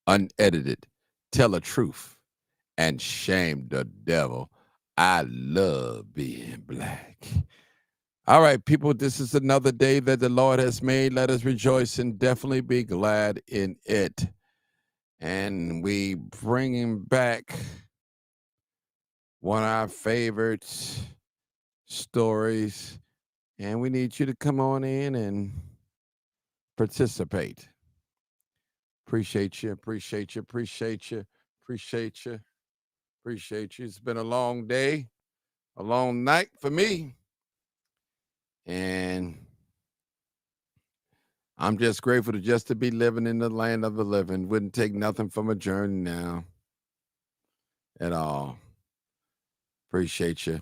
unedited, tell the truth, and shame the devil. I love being black. All right, people, this is another day that the Lord has made. Let us rejoice and definitely be glad in it. And we bringing back one of our favorite stories. And we need you to come on in and participate. Appreciate you, appreciate you, appreciate you, appreciate you, appreciate you. It's been a long day, a long night for me. And I'm just grateful to just to be living in the land of the living. Wouldn't take nothing from a journey now at all. Appreciate you.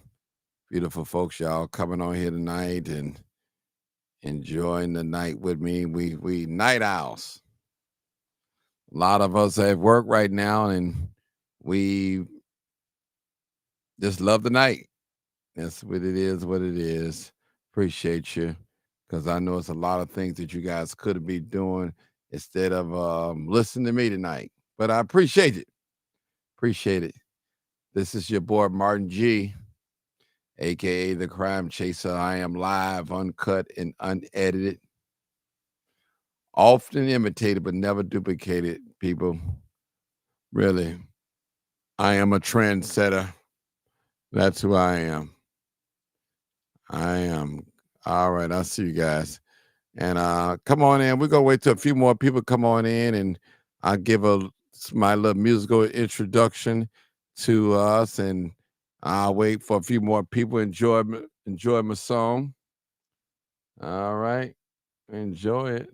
Beautiful folks, y'all coming on here tonight and enjoying the night with me. We night owls. A lot of us have work right now and we just love the night. That's what it is, what it is. Appreciate you. Because I know it's a lot of things that you guys could be doing instead of listening to me tonight. But I appreciate it. Appreciate it. This is your boy Martin G, aka the Crime Chaser. I am live, uncut, and unedited. Often imitated, but never duplicated, people. Really. I am a trendsetter. That's who I am. I am. All right, I'll see you guys. And come on in. We're gonna wait till a few more people come on in and I'll give my little musical introduction to us, and I'll wait for a few more people. Enjoy my song. All right. Enjoy it.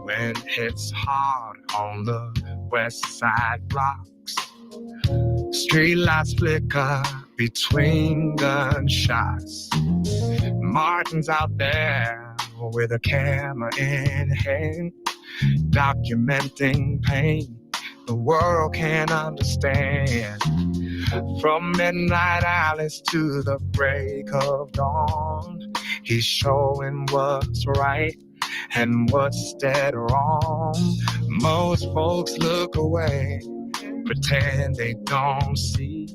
When it's hard on the west side blocks, streetlights flicker between gunshots. Martin's out there with a camera in hand, documenting pain the world can't understand. From midnight alleys to the break of dawn, he's showing what's right and what's dead wrong. Most folks look away, pretend they don't see,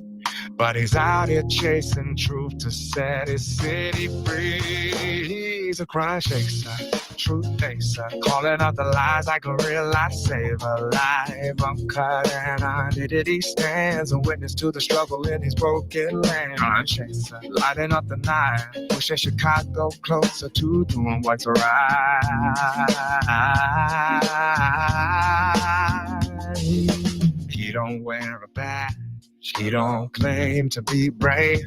but he's out here chasing truth to set his city free. He's a crime chaser, truth facer, calling out the lies like a real lifesaver. Live, uncut, and unedited, he stands a witness to the struggle in his broken land. Crime chaser, lighting up the night, pushing Chicago closer to doing what's right. He don't wear a badge, he don't claim to be brave.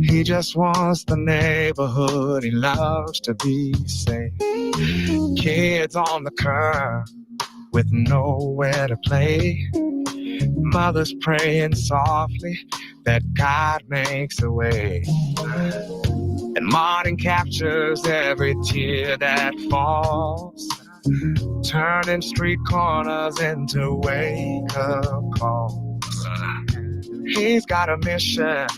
He just wants the neighborhood he loves to be safe. Kids on the curb with nowhere to play. Mothers praying softly that God makes a way. And Martin captures every tear that falls, turning street corners into wake-up calls. He's got a mission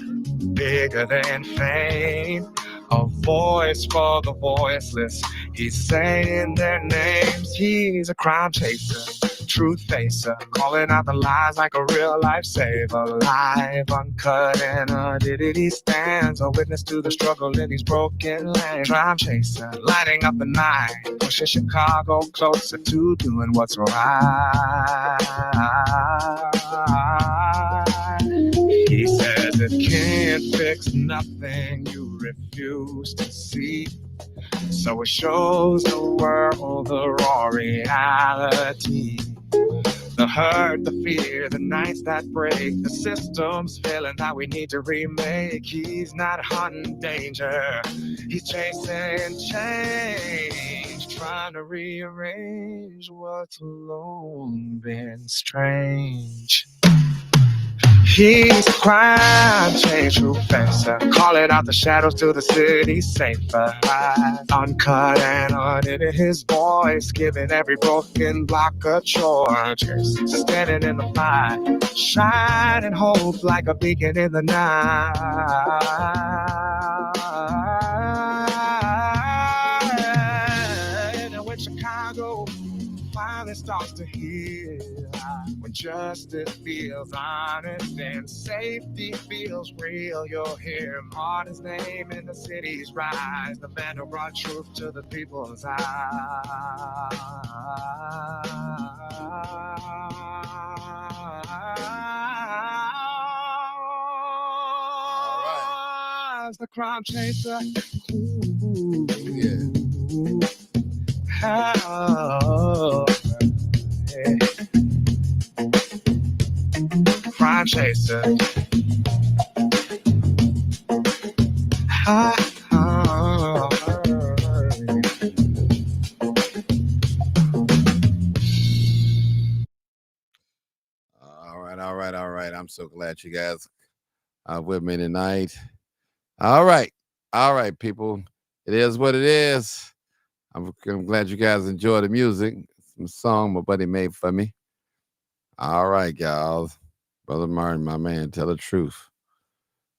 bigger than fame, a voice for the voiceless. He's saying their names. He's a crime chaser, truth facer, calling out the lies like a real lifesaver. Live, uncut, and unedited, he stands a witness to the struggle in these broken lands. Crime chaser, lighting up the night, pushing Chicago closer to doing what's right. He says it can't fix nothing you refuse to see, so it shows the world the raw reality. The hurt, the fear, the nights that break, the system's failing that we need to remake. He's not hunting danger, he's chasing change, trying to rearrange what's long been strange. He's a crime change true fencer, calling out the shadows to the city safer. Uncut and unedited his voice, giving every broken block a choice. Standing in the light, shining hope like a beacon in the night. And when Chicago finally starts to heal, when justice feels honest and safety feels real, you'll hear Martin's name in the city's rise, the man who brought truth to the people's eyes. The crime chaser. Ooh, Yeah. Oh, yeah. Crime chaser. Oh. All right. I'm so glad you guys are with me tonight. All right, people. It is what it is. I'm glad you guys enjoy the music. Some song my buddy made for me. All right, y'all. Brother Martin, my man, tell the truth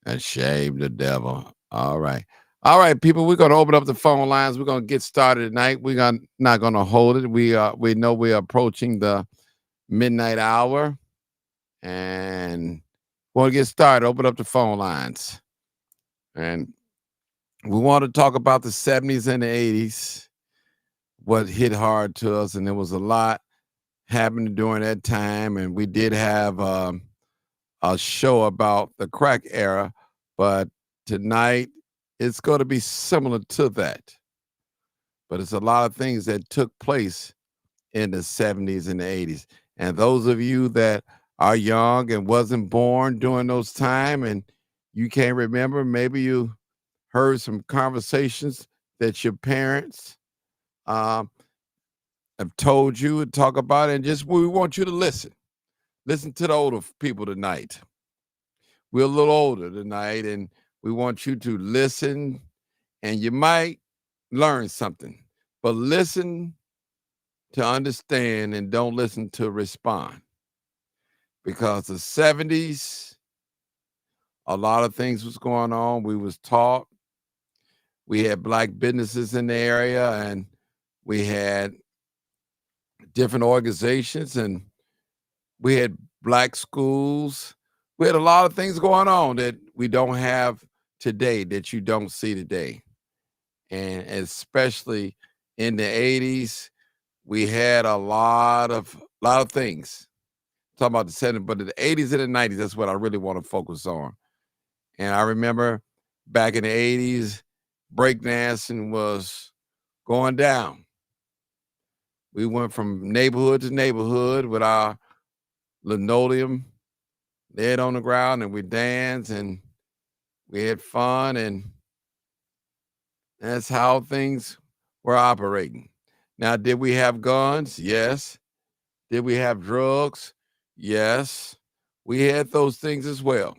and shame the devil. All right. All right, people, we're going to open up the phone lines. We're going to get started tonight. We're not going to hold it. We know we're approaching the midnight hour, and we're going to get started. Open up the phone lines. And we want to talk about the 70s and the 80s, what hit hard to us, and there was a lot happening during that time. And we did have a show about the crack era, but tonight it's going to be similar to that. But it's a lot of things that took place in the 70s and the 80s. And those of you that are young and wasn't born during those time and you can't remember, maybe you heard some conversations that your parents have told you and talk about it, and just we want you to listen. Listen to the older people tonight. We're a little older tonight, and we want you to listen, and you might learn something. But listen to understand and don't listen to respond. Because the 70s, a lot of things was going on. We was taught. We had black businesses in the area, and we had different organizations, and we had black schools. We had a lot of things going on that we don't have today, that you don't see today. And especially in the 80s, we had a lot of things. Talking about the 70s, but the 80s and the 90s, that's what I really want to focus on. And I remember back in the 80s, breakdancing was going down. We went from neighborhood to neighborhood with our linoleum laid on the ground, and we danced and we had fun, and that's how things were operating. Now, did we have guns? Yes. Did we have drugs? Yes. We had those things as well.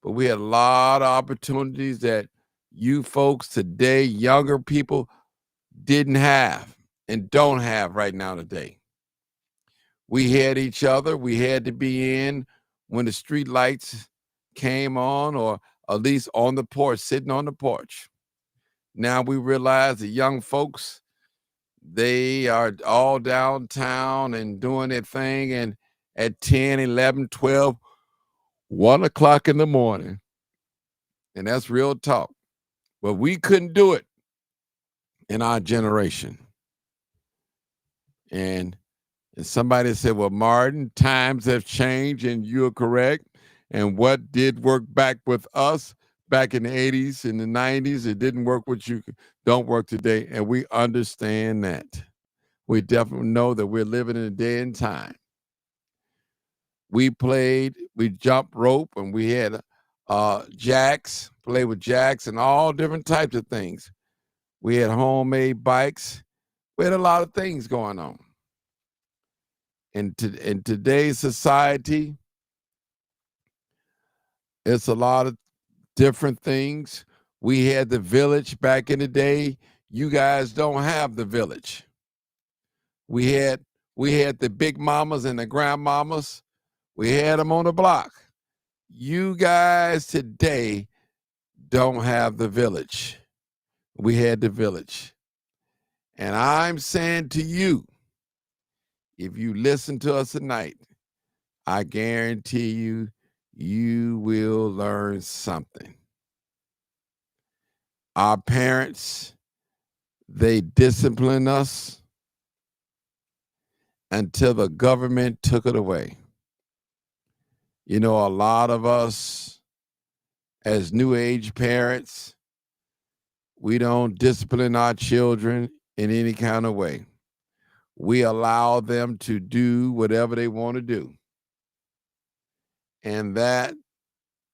But we had a lot of opportunities that you folks today, younger people, didn't have and don't have right now today. We had each other. We had to be in when the street lights came on, or at least on the porch, sitting on the porch. Now we realize the young folks, they are all downtown and doing their thing, and at 10, 11, 12, 1 o'clock in the morning. And that's real talk. But we couldn't do it in our generation. And somebody said, well, Martin, times have changed, and you're correct. And what did work back with us back in the 80s and the 90s, it didn't work with you, don't work today. And we understand that. We definitely know that we're living in a day and time. We jumped rope, and we had jacks, played with jacks and all different types of things. We had homemade bikes. We had a lot of things going on. In today's society, It's a lot of different things. We had the village back in the day. You guys don't have the village. We had we had the big mamas and the grandmamas. We had them on the block. You guys today don't have the village. We had the village. And I'm saying to you, if you listen to us tonight, I guarantee you, you will learn something. Our parents, they disciplined us until the government took it away. You know, a lot of us as new age parents, we don't discipline our children in any kind of way. We allow them to do whatever they want to do. And that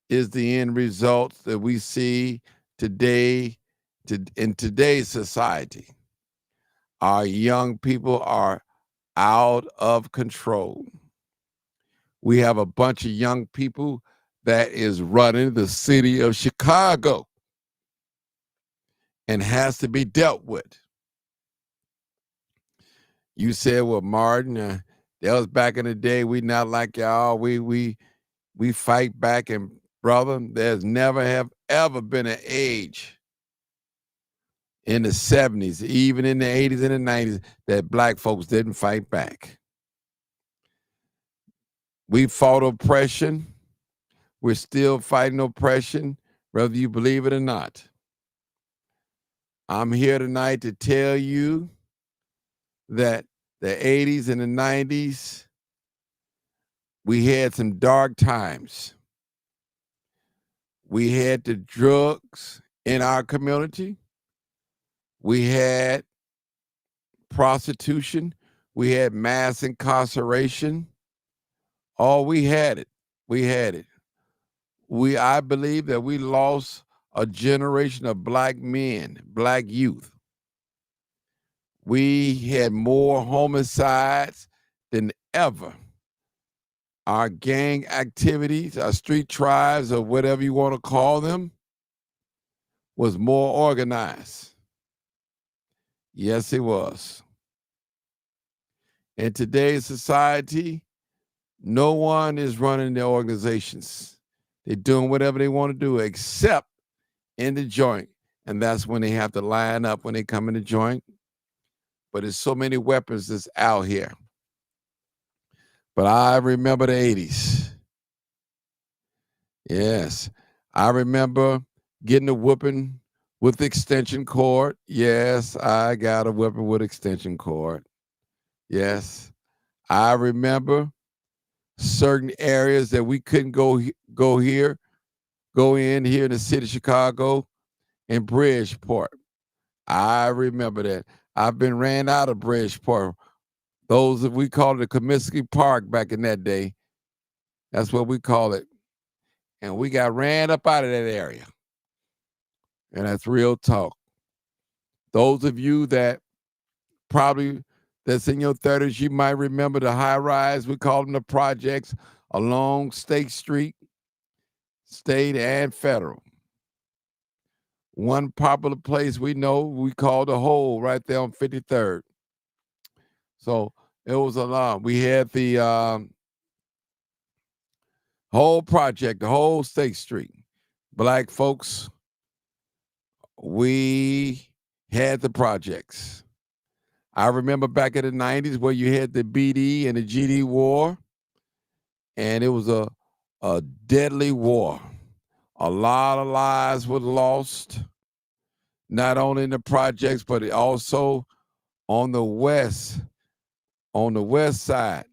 is the end result that we see today in today's society. Our young people are out of control. We have a bunch of young people that is running the city of Chicago and has to be dealt with. You said, well, Martin, that was back in the day. We not like y'all. We fight back, and brother, there's never have ever been an age in the 70s, even in the 80s and the 90s, that black folks didn't fight back. We fought oppression. We're still fighting oppression, whether you believe it or not. I'm here tonight to tell you that the 80s and the 90s, we had some dark times. We had the drugs in our community. We had prostitution. We had mass incarceration. Oh, we had it. We had it. I believe that we lost a generation of black men, black youth. We had more homicides than ever. Our gang activities, our street tribes, or whatever you want to call them, was more organized. Yes, it was. In today's society, no one is running their organizations. They're doing whatever they want to do except in the joint. And that's when they have to line up when they come in the joint. But there's so many weapons that's out here. But I remember the 80s. Yes. I remember getting a whooping with extension cord. Yes, I got a whooping with extension cord. Yes. I remember certain areas that we couldn't go in here in the city of Chicago and Bridgeport. I remember that. I've been ran out of Bridgeport. Those that we called it Comiskey Park back in that day. That's what we call it. And we got ran up out of that area. And that's real talk. Those of you that probably that's in your 30s, you might remember the high rise. We call them the projects along State Street, State and Federal. One popular place we know, we call the Hole right there on 53rd. So it was a lot. We had the whole project, the whole State Street. Black folks, we had the projects. I remember back in the 90s where you had the BD and the GD war, and it was a deadly war. A lot of lives were lost, not only in the projects, but also on the west side,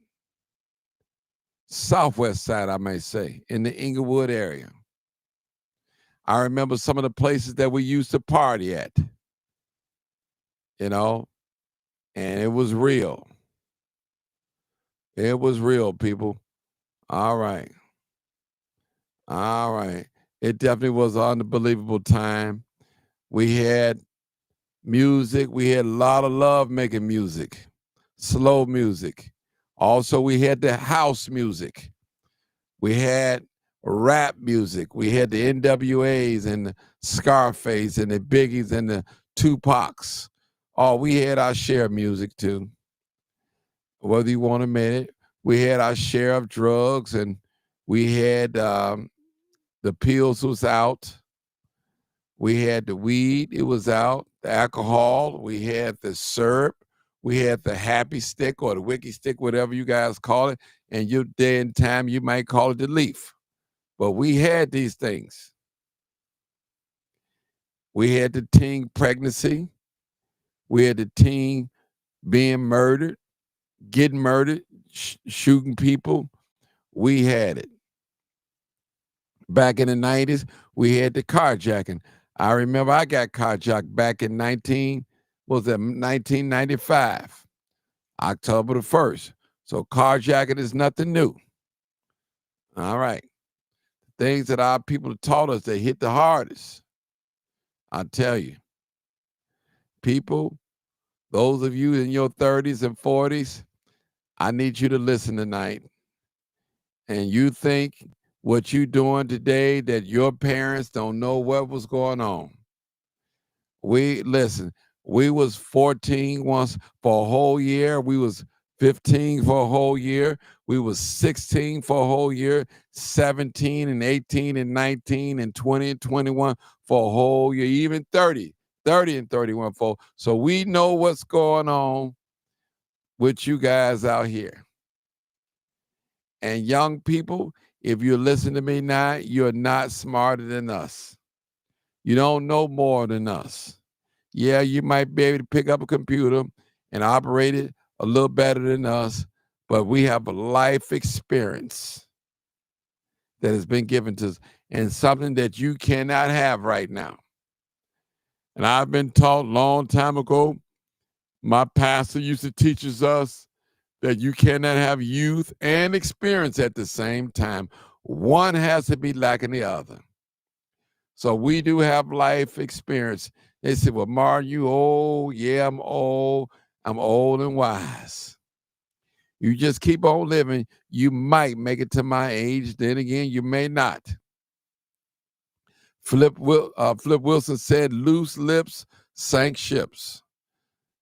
southwest side, I may say, in the Inglewood area. I remember some of the places that we used to party at, you know, and it was real. It was real, people. All right. All right. It definitely was an unbelievable time. We had music. We had a lot of love making music, slow music. Also, we had the house music. We had rap music. We had the NWAs and the Scarface and the Biggies and the Tupacs. Oh, we had our share of music too. Whether you want to admit it, we had our share of drugs, and we had the pills was out. We had the weed, it was out. The alcohol, we had the syrup, we had the happy stick or the wiki stick, whatever you guys call it. And your day and time, you might call it the leaf. But we had these things. We had the teen pregnancy. We had the teen being murdered, getting murdered, shooting people. We had it. Back in the 90s, we had the carjacking. I remember I got carjacked back in 1995, October the 1st. So carjacking is nothing new. All right. Things that our people taught us that hit the hardest. I tell you, people, those of you in your 30s and 40s, I need you to listen tonight. And you think what you doing today that your parents don't know what was going on. Listen, we was 14 once for a whole year. We was 15 for a whole year. We was 16 for a whole year, 17 and 18 and 19 and 20 and 21 for a whole year, even 30 and 31 for. So we know what's going on with you guys out here. And young people, if you listen to me now, you're not smarter than us. You don't know more than us. Yeah, you might be able to pick up a computer and operate it a little better than us, but we have a life experience that has been given to us and something that you cannot have right now. And I've been taught a long time ago, my pastor used to teach us that you cannot have youth and experience at the same time. One has to be lacking the other. So we do have life experience. They said, well, Martin, you old. Yeah, I'm old. I'm old and wise. You just keep on living. You might make it to my age. Then again, you may not. Flip Wilson said, loose lips sank ships.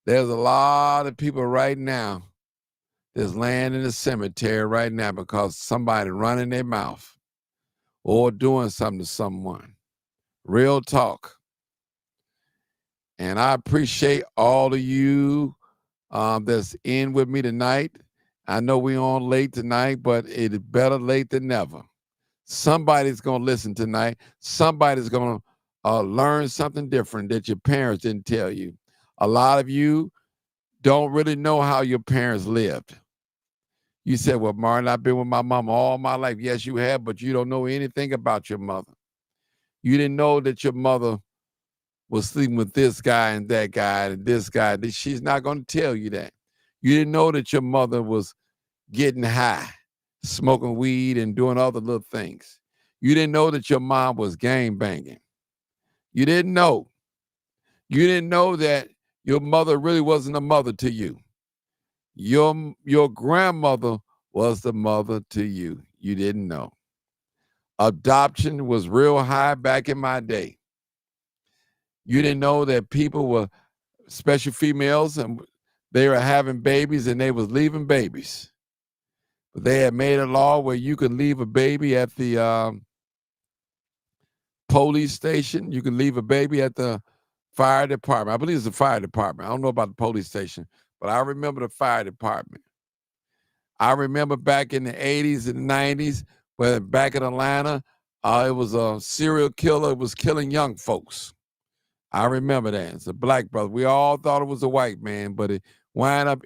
There's a lot of people right now that's laying in the cemetery right now because somebody running their mouth or doing something to someone. Real talk. And I appreciate all of you that's in with me tonight. I know we on late tonight, but it is better late than never. Somebody's going to listen tonight. Somebody's going to learn something different that your parents didn't tell you. A lot of you don't really know how your parents lived. You said, well, Martin, I've been with my mom all my life. Yes, you have, but you don't know anything about your mother. You didn't know that your mother was sleeping with this guy and that guy and this guy. She's not going to tell you that. You didn't know that your mother was getting high, smoking weed and doing other little things. You didn't know that your mom was gang banging. You didn't know. You didn't know that your mother really wasn't a mother to you. Your grandmother was the mother to you. You didn't know. Adoption was real high back in my day. You didn't know that people were special females and they were having babies and they was leaving babies. But they had made a law where you could leave a baby at the police station. You could leave a baby at the fire department. I believe it's the fire department. I don't know about the police station, but I remember the fire department. I remember back in the 80s and 90s, when back in Atlanta, it was a serial killer. It was killing young folks. I remember that. It's a black brother. We all thought it was a white man, but it wound up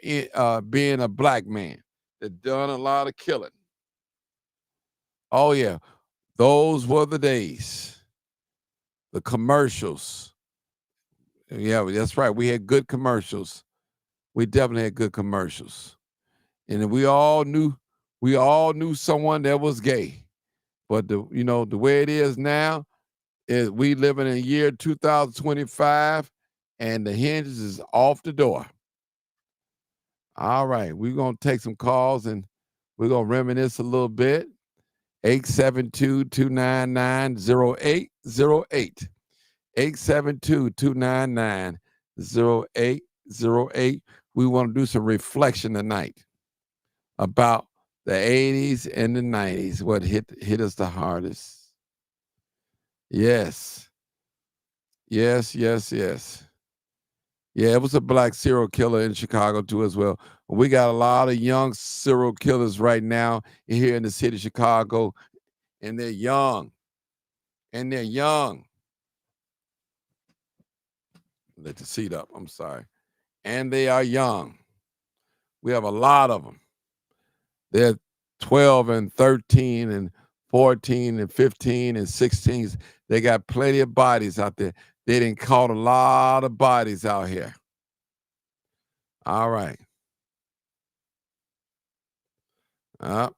being a black man that done a lot of killing. Oh, yeah. Those were the days. The commercials. Yeah, that's right. We had good commercials. We definitely had good commercials. And we all knew someone that was gay. But the way it is now is we live in a year 2025 and the hinges is off the door. All right, we're gonna take some calls and we're gonna reminisce a little bit. 872-299-0808. 872-299-0808. We want to do some reflection tonight about the 80s and the 90s, what hit us the hardest. Yes. Yes. Yeah, it was a black serial killer in Chicago too as well. We got a lot of young serial killers right now here in the city of Chicago, and they're young. Let the seat up. I'm sorry. And they are young. We have a lot of them. They're 12 and 13 and 14 and 15 and 16. They got plenty of bodies out there. They done caught a lot of bodies out here. All right. A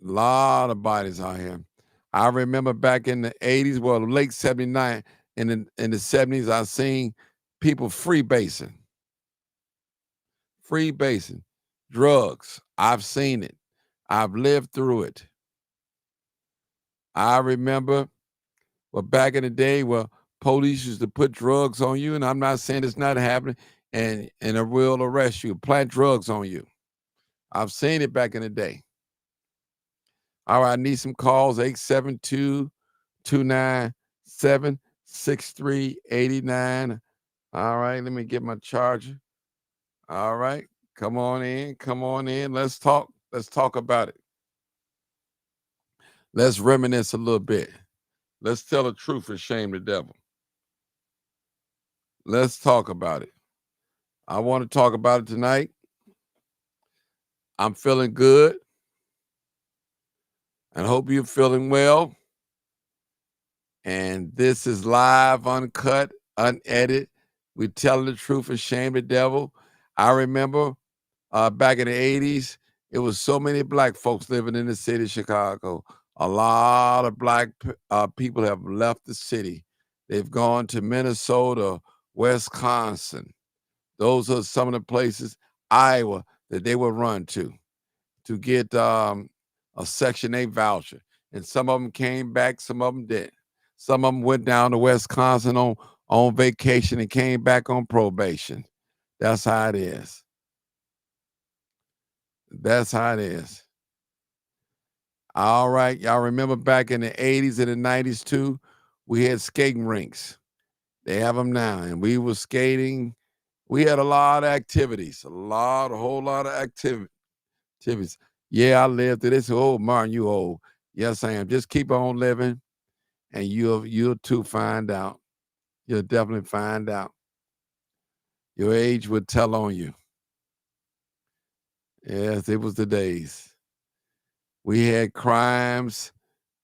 lot of bodies out here. I remember back in the 80s, well, late 79, in the 70s, I seen people freebasing. Drugs. I've seen it. I've lived through it. I remember, well, back in the day, well, police used to put drugs on you, and I'm not saying it's not happening, and a will arrest you, plant drugs on you. I've seen it back in the day. All right, I need some calls, 872-297-6389. All right, let me get my charger. All right, come on in. Let's talk about it. Let's reminisce a little bit. Let's tell the truth and shame the devil. Let's talk about it. I want to talk about it tonight. I'm feeling good. And hope you're feeling well. And this is live, uncut, unedited. We're telling the truth and shame the devil. I remember back in the 80s, it was so many black folks living in the city of Chicago. A lot of black people have left the city. They've gone to Minnesota, Wisconsin. Those are some of the places, Iowa, that they would run to get a Section 8 voucher. And some of them came back, some of them didn't. Some of them went down to Wisconsin on vacation and came back on probation. That's how it is. All right, y'all remember back in the 80s and the 90s too, we had skating rinks. They have them now, and we were skating. We had a lot of activities, a whole lot of activities. Yeah, I lived through this. Oh, Martin, you old. Yes, I am. Just keep on living, and you'll too find out. You'll definitely find out. Your age would tell on you. Yes, it was the days. We had crimes.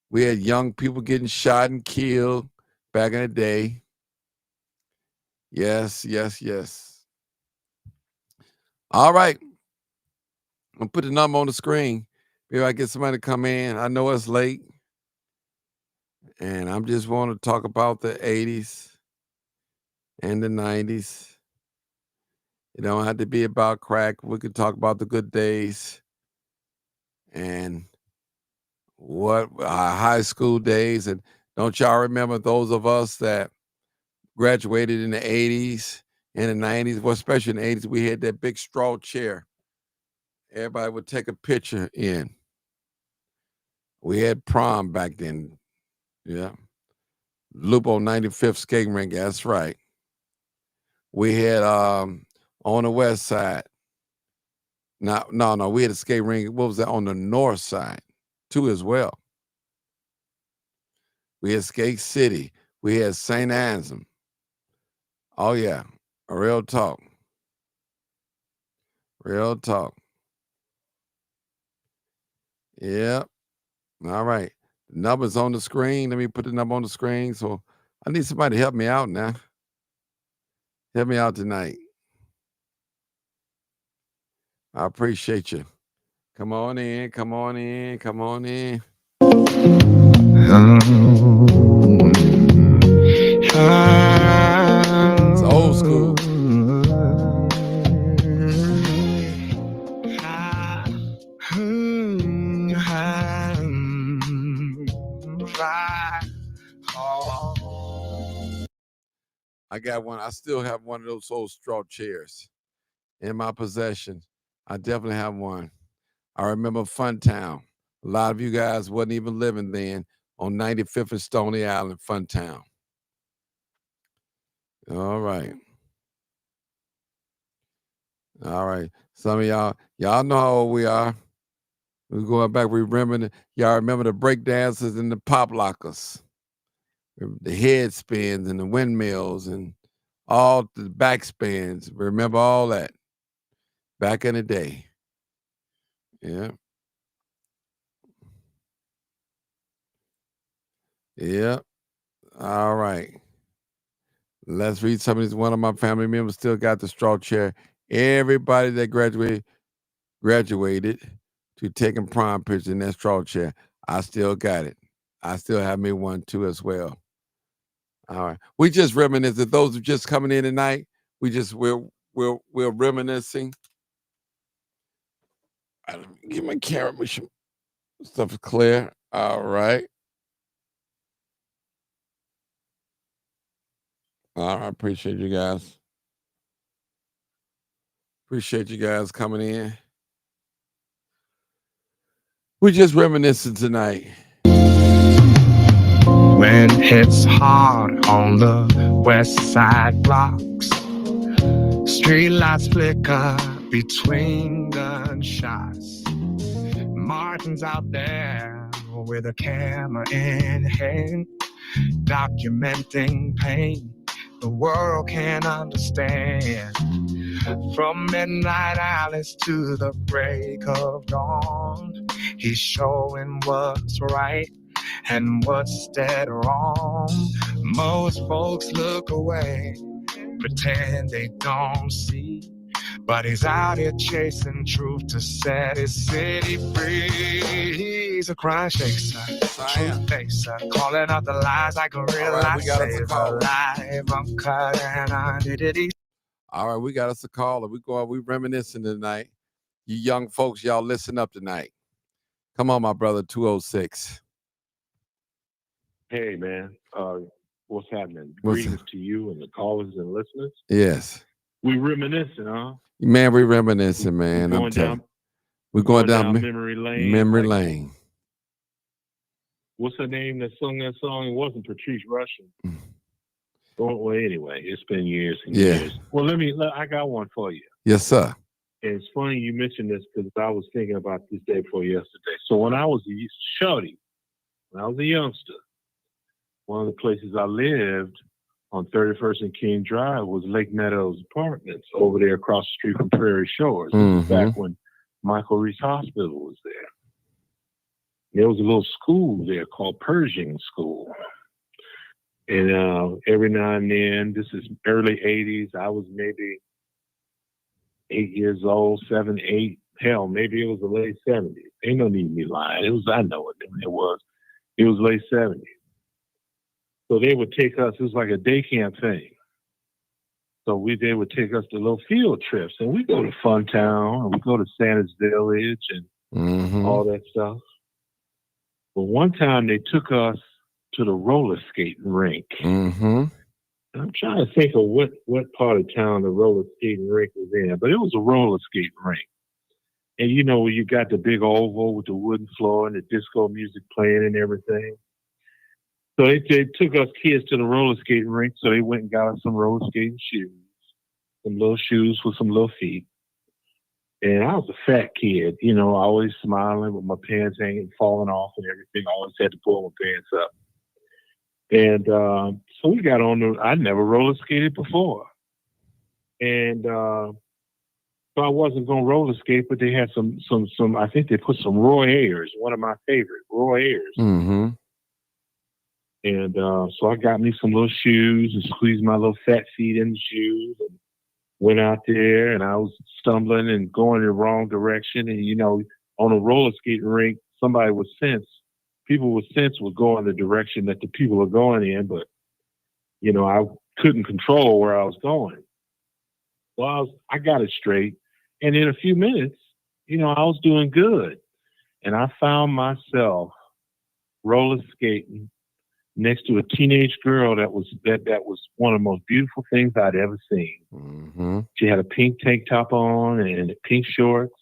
We had young people getting shot and killed back in the day. Yes. All right. I'm going to put the number on the screen. Maybe I get somebody to come in. I know it's late. And I'm just want to talk about the 80s and the 90s. It don't have to be about crack. We could talk about the good days and what our high school days. And don't y'all remember those of us that graduated in the 80s and the 90s, well, especially in the 80s, we had that big straw chair. Everybody would take a picture in. We had prom back then. Yeah. Lupo 95th skating rink. That's right. We had on the west side. No. We had a skate rink. What was that? On the north side too as well. We had Skate City. We had St. Anselm. Oh yeah. Real talk. Yep. All right. The number's on the screen. Let me put the number on the screen. So I need somebody to help me out now. Help me out tonight. I appreciate you. Come on in. It's old school. I got one. I still have one of those old straw chairs in my possession. I definitely have one. I remember Funtown. A lot of you guys wasn't even living then on 95th and Stony Island, Funtown. All right. All right. Some of y'all know how old we are. We're going back. We remember y'all remember the break dances and the pop lockers, the head spins and the windmills and all the backspins. Remember all that back in the day. Yeah. Yeah. All right. Let's read some of these. One of my family members still got the straw chair. Everybody that graduated to taking prom pictures in that straw chair. I still got it. I still have me one too as well. All right. We just reminiscing. Those who just coming in tonight, we're reminiscing. Get my camera, make sure stuff is clear. All right. All right. Appreciate you guys. Appreciate you guys coming in. We're just reminiscing tonight. When it's hard on the west side blocks, streetlights flicker between gunshots. Martin's out there with a camera in hand, documenting pain the world can't understand. From midnight alleys to the break of dawn, he's showing what's right and what's dead wrong. Most folks look away, pretend they don't see, but he's out here chasing truth to set his city free. He's a crime chaser, truth facer, calling out the lies like a real life saver, live, uncut, and identity. All right, we got us a caller. We reminiscing tonight. You young folks, y'all listen up tonight. Come on, my brother, 206. Hey, man. What's happening? Greetings to you and the callers and listeners. Yes. We reminiscing, huh? Man, we reminiscing, man. We're going down memory lane. Memory lane. What's her name that sung that song? It wasn't Patrice Rushen. Well, anyway, it's been years and years. Well, I got one for you. Yes, sir. And it's funny you mentioned this because I was thinking about this day before yesterday. So when I was a shorty, when I was a youngster, one of the places I lived on 31st and King Drive was Lake Meadows Apartments over there across the street from Prairie Shores. Back when Michael Reese Hospital was there. There was a little school there called Pershing School. And every now and then, this is early 80s, I was maybe 8 years old, 7, 8. Hell, maybe it was the late 70s. Ain't no need me lying. I know it was. It was late 70s. So they would take us, it was like a day camp thing. So they would take us to little field trips, and we go to Funtown, and we go to Santa's Village, and all that stuff. But one time they took us to the roller skating rink. I'm trying to think of what part of town the roller skating rink was in, but it was a roller skating rink. And you know, you got the big oval with the wooden floor and the disco music playing and everything. So they took us kids to the roller skating rink, so they went and got us some roller skating shoes, some little shoes with some little feet. And I was a fat kid, you know, always smiling with my pants hanging, falling off and everything. I always had to pull my pants up. And so we got on I'd never roller skated before. And so I wasn't going to roller skate, but they had some, I think they put some Roy Ayers, one of my favorite, Roy Ayers. And so I got me some little shoes and squeezed my little fat feet in the shoes and went out there, and I was stumbling and going in the wrong direction. And, you know, on a roller skating rink, people with sense would go in the direction that the people are going in, but, you know, I couldn't control where I was going. Well, I got it straight. And in a few minutes, you know, I was doing good. And I found myself roller skating next to a teenage girl that was one of the most beautiful things I'd ever seen. Mm-hmm. She had a pink tank top on and pink shorts,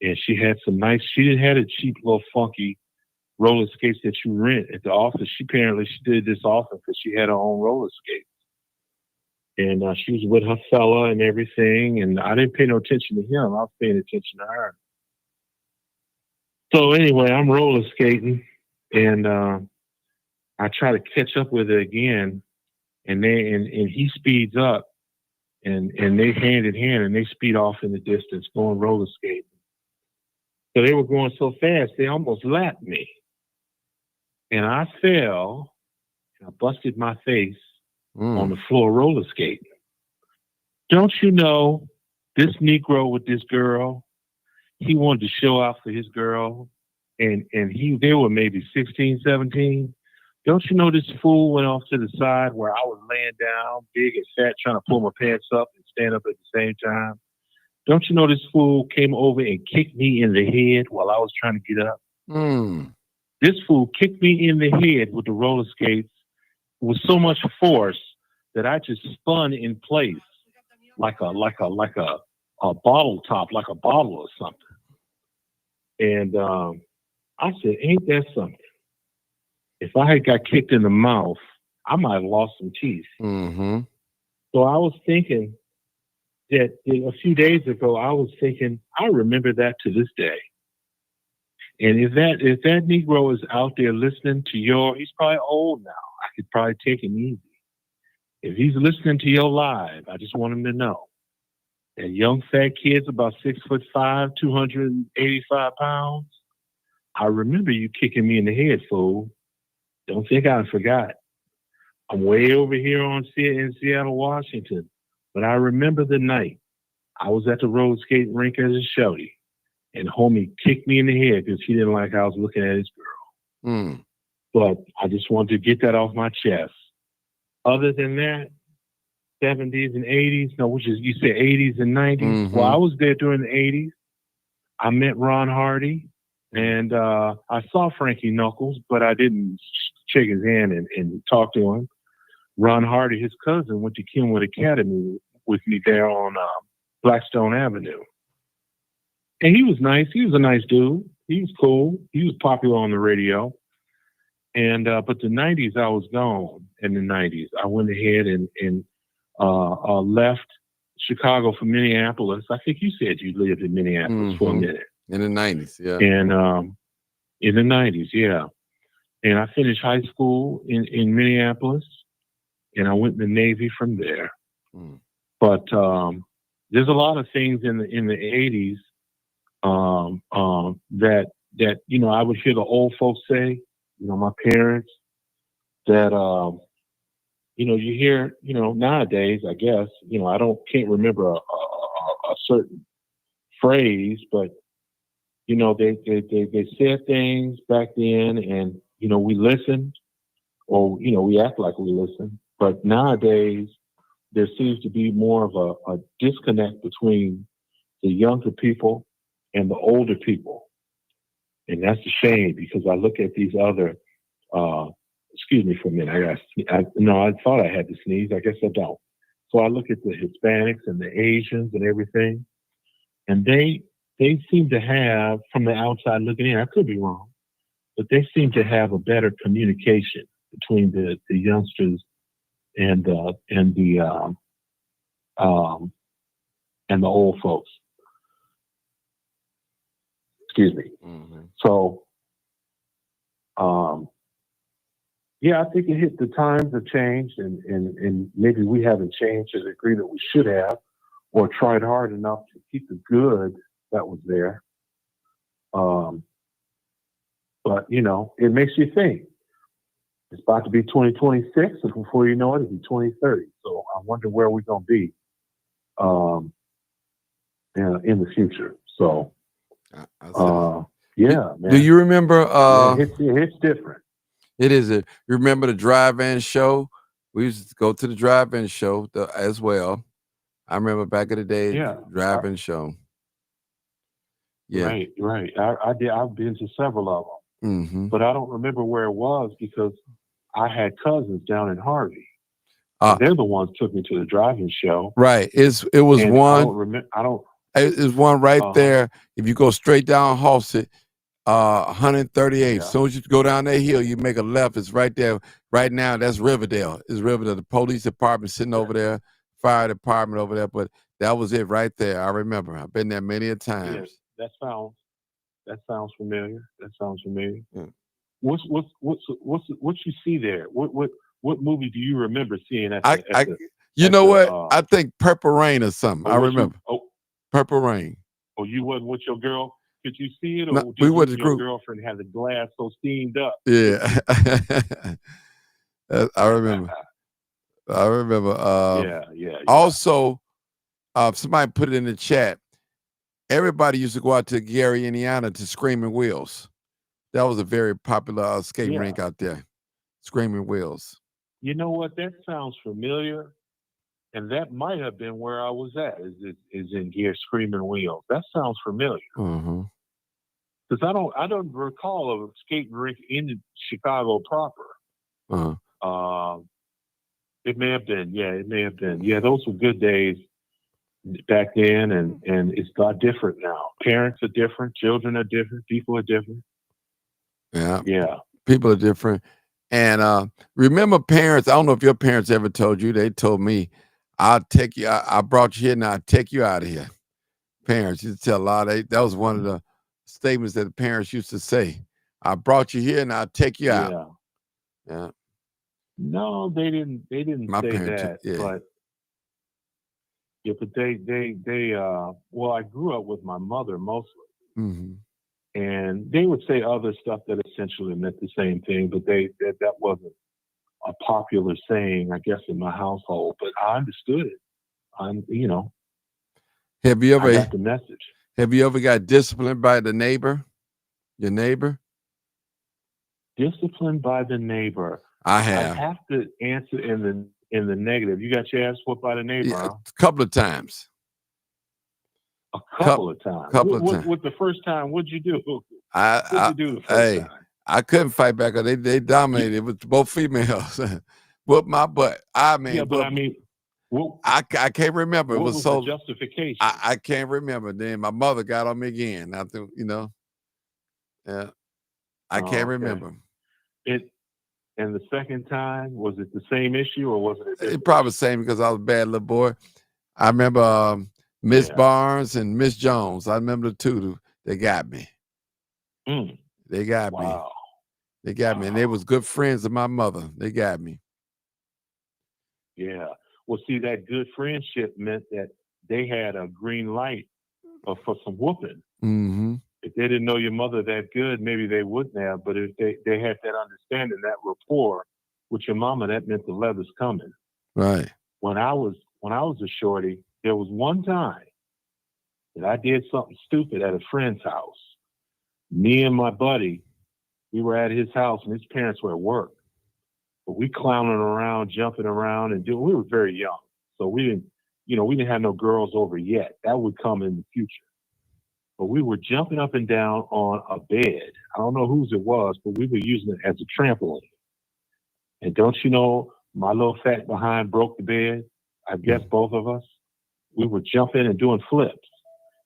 and she had some nice. She didn't have a cheap little funky roller skates that you rent at the office. She did this often because she had her own roller skates, and she was with her fella and everything. And I didn't pay no attention to him. I was paying attention to her. So anyway, I'm roller skating, and I try to catch up with her again, and he speeds up, and they hand in hand, and they speed off in the distance going roller skating. So they were going so fast they almost lapped me, and I fell, and I busted my face on the floor roller skating. Don't you know this Negro with this girl? He wanted to show out for his girl, and they were maybe 16, 17. Don't you know this fool went off to the side where I was laying down, big and fat, trying to pull my pants up and stand up at the same time? Don't you know this fool came over and kicked me in the head while I was trying to get up? This fool kicked me in the head with the roller skates with so much force that I just spun in place like a bottle top, like a bottle or something. And I said, ain't that something? If I had got kicked in the mouth, I might have lost some teeth. Mm-hmm. So I was thinking that a few days ago, I remember that to this day. And if that Negro is out there listening to he's probably old now. I could probably take him easy. If he's listening to your live, I just want him to know that young fat kid's about 6'5", 285 pounds. I remember you kicking me in the head, fool. Don't think I forgot. I'm way over here in Seattle, Washington. But I remember the night I was at the roller skating rink as a shouty, and homie kicked me in the head because he didn't like how I was looking at his girl. But I just wanted to get that off my chest. Other than that, 70s and 80s, you said 80s and 90s. Mm-hmm. Well, I was there during the 80s. I met Ron Hardy, and I saw Frankie Knuckles, but I didn't shake his hand and talk to him. Ron Hardy, his cousin, went to Kenwood Academy with me there on Blackstone Avenue. And he was nice. He was a nice dude. He was cool. He was popular on the radio. And but the 90s, I was gone in the 90s. I went ahead and left Chicago for Minneapolis. I think you said you lived in Minneapolis for a minute. In the 90s, yeah. And in the 90s, yeah. And I finished high school in Minneapolis, and I went in the Navy from there. But there's a lot of things in the 80s that I would hear the old folks say, my parents, that you hear, nowadays, I guess, I can't remember a certain phrase, but they said things back then, and we listened, or we act like we listened. But nowadays, there seems to be more of a disconnect between the younger people and the older people. And that's a shame, because I look at these other, excuse me for a minute, I thought I had to sneeze, I guess I don't. So I look at the Hispanics and the Asians and everything, and they seem to have, from the outside looking in, I could be wrong, but they seem to have a better communication between the youngsters and the old folks. Excuse me. So, I think the times have changed, and maybe we haven't changed to the degree that we should have, or tried hard enough to keep the good that was there. But it makes you think. It's about to be 2026, and before you know it, it'll be 2030. So I wonder where we're going to be in the future. So, man. Do you remember? It's different. It is. You remember the drive-in show? We used to go to the drive-in show as well. I remember back in the day, drive-in show. Yeah. Right. I did. I've been to several of them, but I don't remember where it was, because I had cousins down in Harvey. Uh, They're the ones who took me to the driving show. right. It was And I one. don't remember. I don't. It's one right Uh-huh. there. If you go straight down Halsted, 138. Yeah. As soon as you go down that hill, you make a left. It's right there. Right now, that's Riverdale. It's Riverdale. The police department sitting over there, fire department over there. But that was it right there. I remember. I've been there many a times. Yeah, that sounds familiar. That sounds familiar. Yeah. What you see there? What movie do you remember seeing you know what? I think Purple Rain or something. I remember. Purple Rain. Oh, you wasn't with your girl? Could you see it, or No, we were the your group. girlfriend had the glass so steamed up? Yeah, I remember. I remember. Yeah. Also, somebody put it in the chat. Everybody used to go out to Gary, Indiana, to Screaming Wheels. That was a very popular skate rink out there. Screaming Wheels. You know what? That sounds familiar, and that might have been where I was at. Is in Gary Screaming Wheels. That sounds familiar. Mm-hmm. Because I don't recall a skate rink in Chicago proper. Uh-huh. It may have been. Yeah, it may have been. Yeah, those were good days back then, and it's a lot different now. Parents are different, children are different, people are different. Yeah. People are different. And remember parents, I don't know if your parents ever told you, they told me, I'll take you, I brought you here and I'll take you out of here. Parents used to tell a lot of, that was one of the statements that the parents used to say. I brought you here and I'll take you out. Yeah. No, they didn't My say parents, that, yeah. but they well, I grew up with my mother mostly. Mm-hmm. And they would say other stuff that essentially meant the same thing, but that wasn't a popular saying, I guess, in my household. But I understood it. Have you ever I got the message. Have you ever got disciplined by the neighbor? Your neighbor? Disciplined by the neighbor. I have. I have to answer in the negative. You got your ass whooped by the neighbor, Yeah, huh? a couple of times. A couple of times. What the first time? What'd you do? What'd you do the first time? I couldn't fight back. They dominated. It was both females. Whooped my butt. I mean, I can't remember. It was so the justification. I can't remember. Then my mother got on me again. I think, yeah. I can't remember. And the second time, was it the same issue or was it? It probably the same because I was a bad little boy. I remember Miss Barnes and Miss Jones. I remember the two that got me. They got me. They got me, and they was good friends of my mother. They got me. Yeah. Well, see, that good friendship meant that they had a green light for some whooping. Mm-hmm. If they didn't know your mother that good, maybe they wouldn't have. But if they had that understanding, that rapport with your mama, that meant the leather's coming. Right. When I was a shorty, there was one time that I did something stupid at a friend's house. Me and my buddy, we were at his house and his parents were at work. But we clowning around, jumping around, and we were very young. So we didn't have no girls over yet. That would come in the future. But we were jumping up and down on a bed. I don't know whose it was, but we were using it as a trampoline. And don't you know, my little fat behind broke the bed. I guess both of us. We were jumping and doing flips.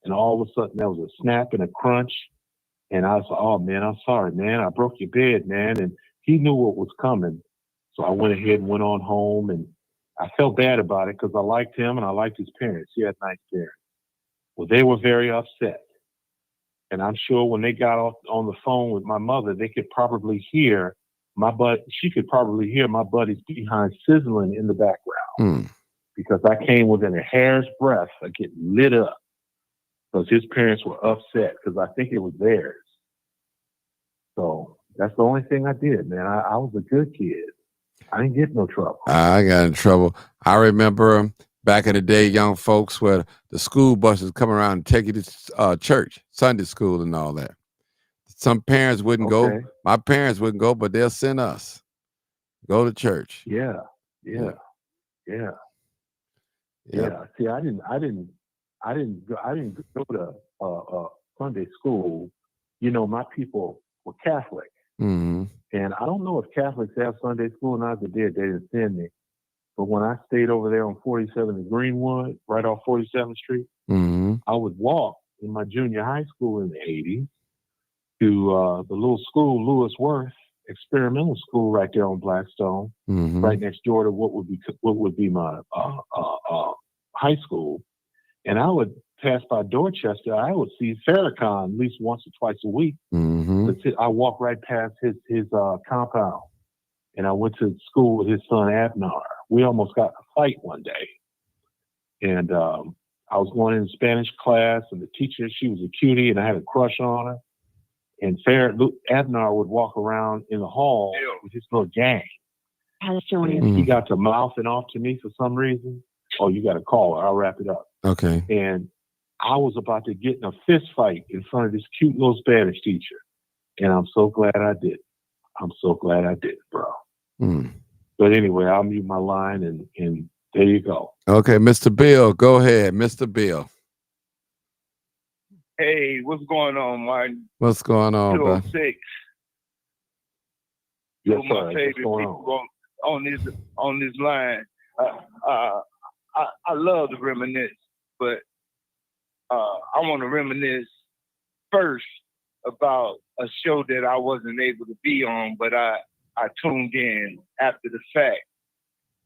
And all of a sudden, there was a snap and a crunch. And I was like, oh, man, I'm sorry, man. I broke your bed, man. And he knew what was coming. So I went ahead and went on home. And I felt bad about it because I liked him and I liked his parents. He had nice parents. Well, they were very upset. And I'm sure when they got off on the phone with my mother, they could probably hear she could probably hear my buddy's behind sizzling in the background. Because I came within a hair's breadth of getting lit up because his parents were upset because I think it was theirs. So that's the only thing I did, man. I was a good kid. I didn't get no trouble. I got in trouble. I remember back in the day, young folks, where the school buses come around and take you to church, Sunday school and all that. Some parents wouldn't go. My parents wouldn't go, but they'll send us. Go to church. Yeah. See, I didn't go to Sunday school. You know, my people were Catholic. Mm-hmm. And I don't know if Catholics have Sunday school or not. If they did, they didn't send me. But when I stayed over there on 47th and Greenwood, right off 47th Street, Mm-hmm. I would walk in my junior high school in the 80s to the little school, Lewis Worth Experimental School, right there on Blackstone, Mm-hmm. right next door to what would be my high school. And I would pass by Dorchester. I would see Farrakhan at least once or twice a week. Mm-hmm. I walked right past his compound, and I went to school with his son Abnar. We almost got in a fight one day, and I was going in Spanish class, and the teacher, she was a cutie, and I had a crush on her. And Abnar would walk around in the hall with his little gang. And he got to mouthing off to me for some reason. Oh, you got to call her. I'll wrap it up. Okay. And I was about to get in a fist fight in front of this cute little Spanish teacher. And I'm so glad I did. I'm so glad I did, bro. Mm. But anyway, I'll mute my line, and there you go. Okay, Mr. Bill, go ahead. Mr. Bill. Hey, what's going on, Martin? What's going on, bro? 206. Yes, My sir. favorite What's going people on this line. I love to reminisce, but I want to reminisce first about a show that I wasn't able to be on, but I tuned in after the fact.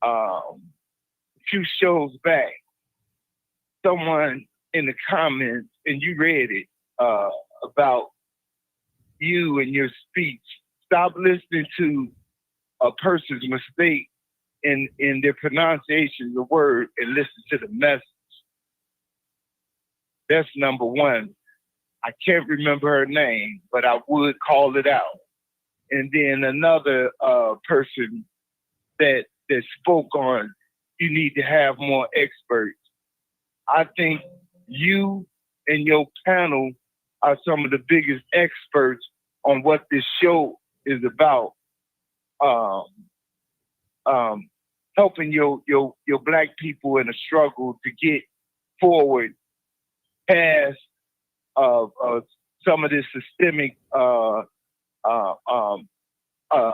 A few shows back, someone in the comments, and you read it, about you and your speech. Stop listening to a person's mistake in their pronunciation of the word and listen to the message. That's number one. I can't remember her name, but I would call it out. And then another person that spoke on, you need to have more experts. I think you and your panel are some of the biggest experts on what this show is about. Helping your Black people in a struggle to get forward past some of this systemic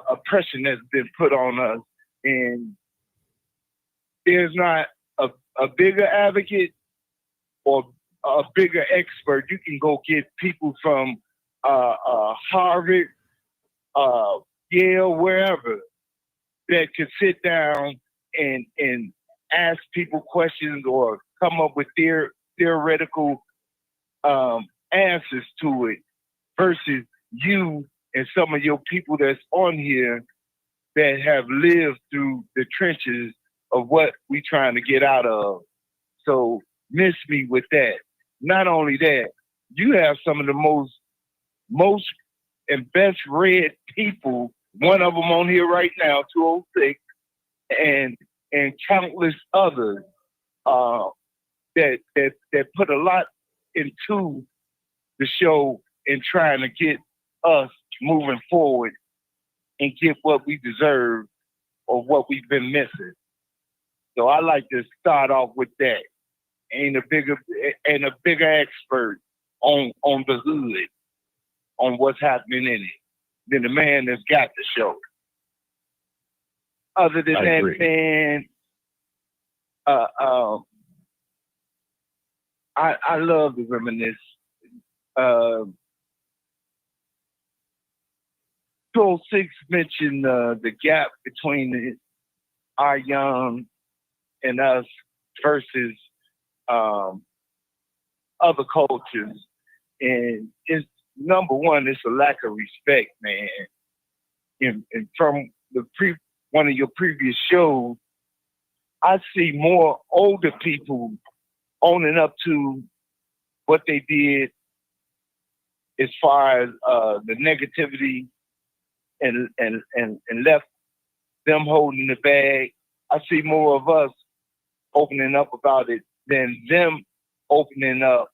oppression that's been put on us. And there's not a bigger advocate or a bigger expert. You can go get people from Harvard, Yale, wherever, that could sit down and ask people questions or come up with theoretical answers to it, versus you and some of your people that's on here that have lived through the trenches of what we trying to get out of. So miss me with that. Not only that, you have some of the most and best read people, one of them on here right now, 206, and countless others that put a lot into the show in trying to get us moving forward and get what we deserve or what we've been missing. So I like to start off with that. Ain't a bigger expert on the hood, on what's happening in it, than the man that's got the show. Other than that, man, I love to reminisce. 206 mentioned the gap between our young and us versus other cultures. And it's number one, it's a lack of respect, man. And from one of your previous shows, I see more older people owning up to what they did as far as the negativity and left them holding the bag. I see more of us opening up about it than them opening up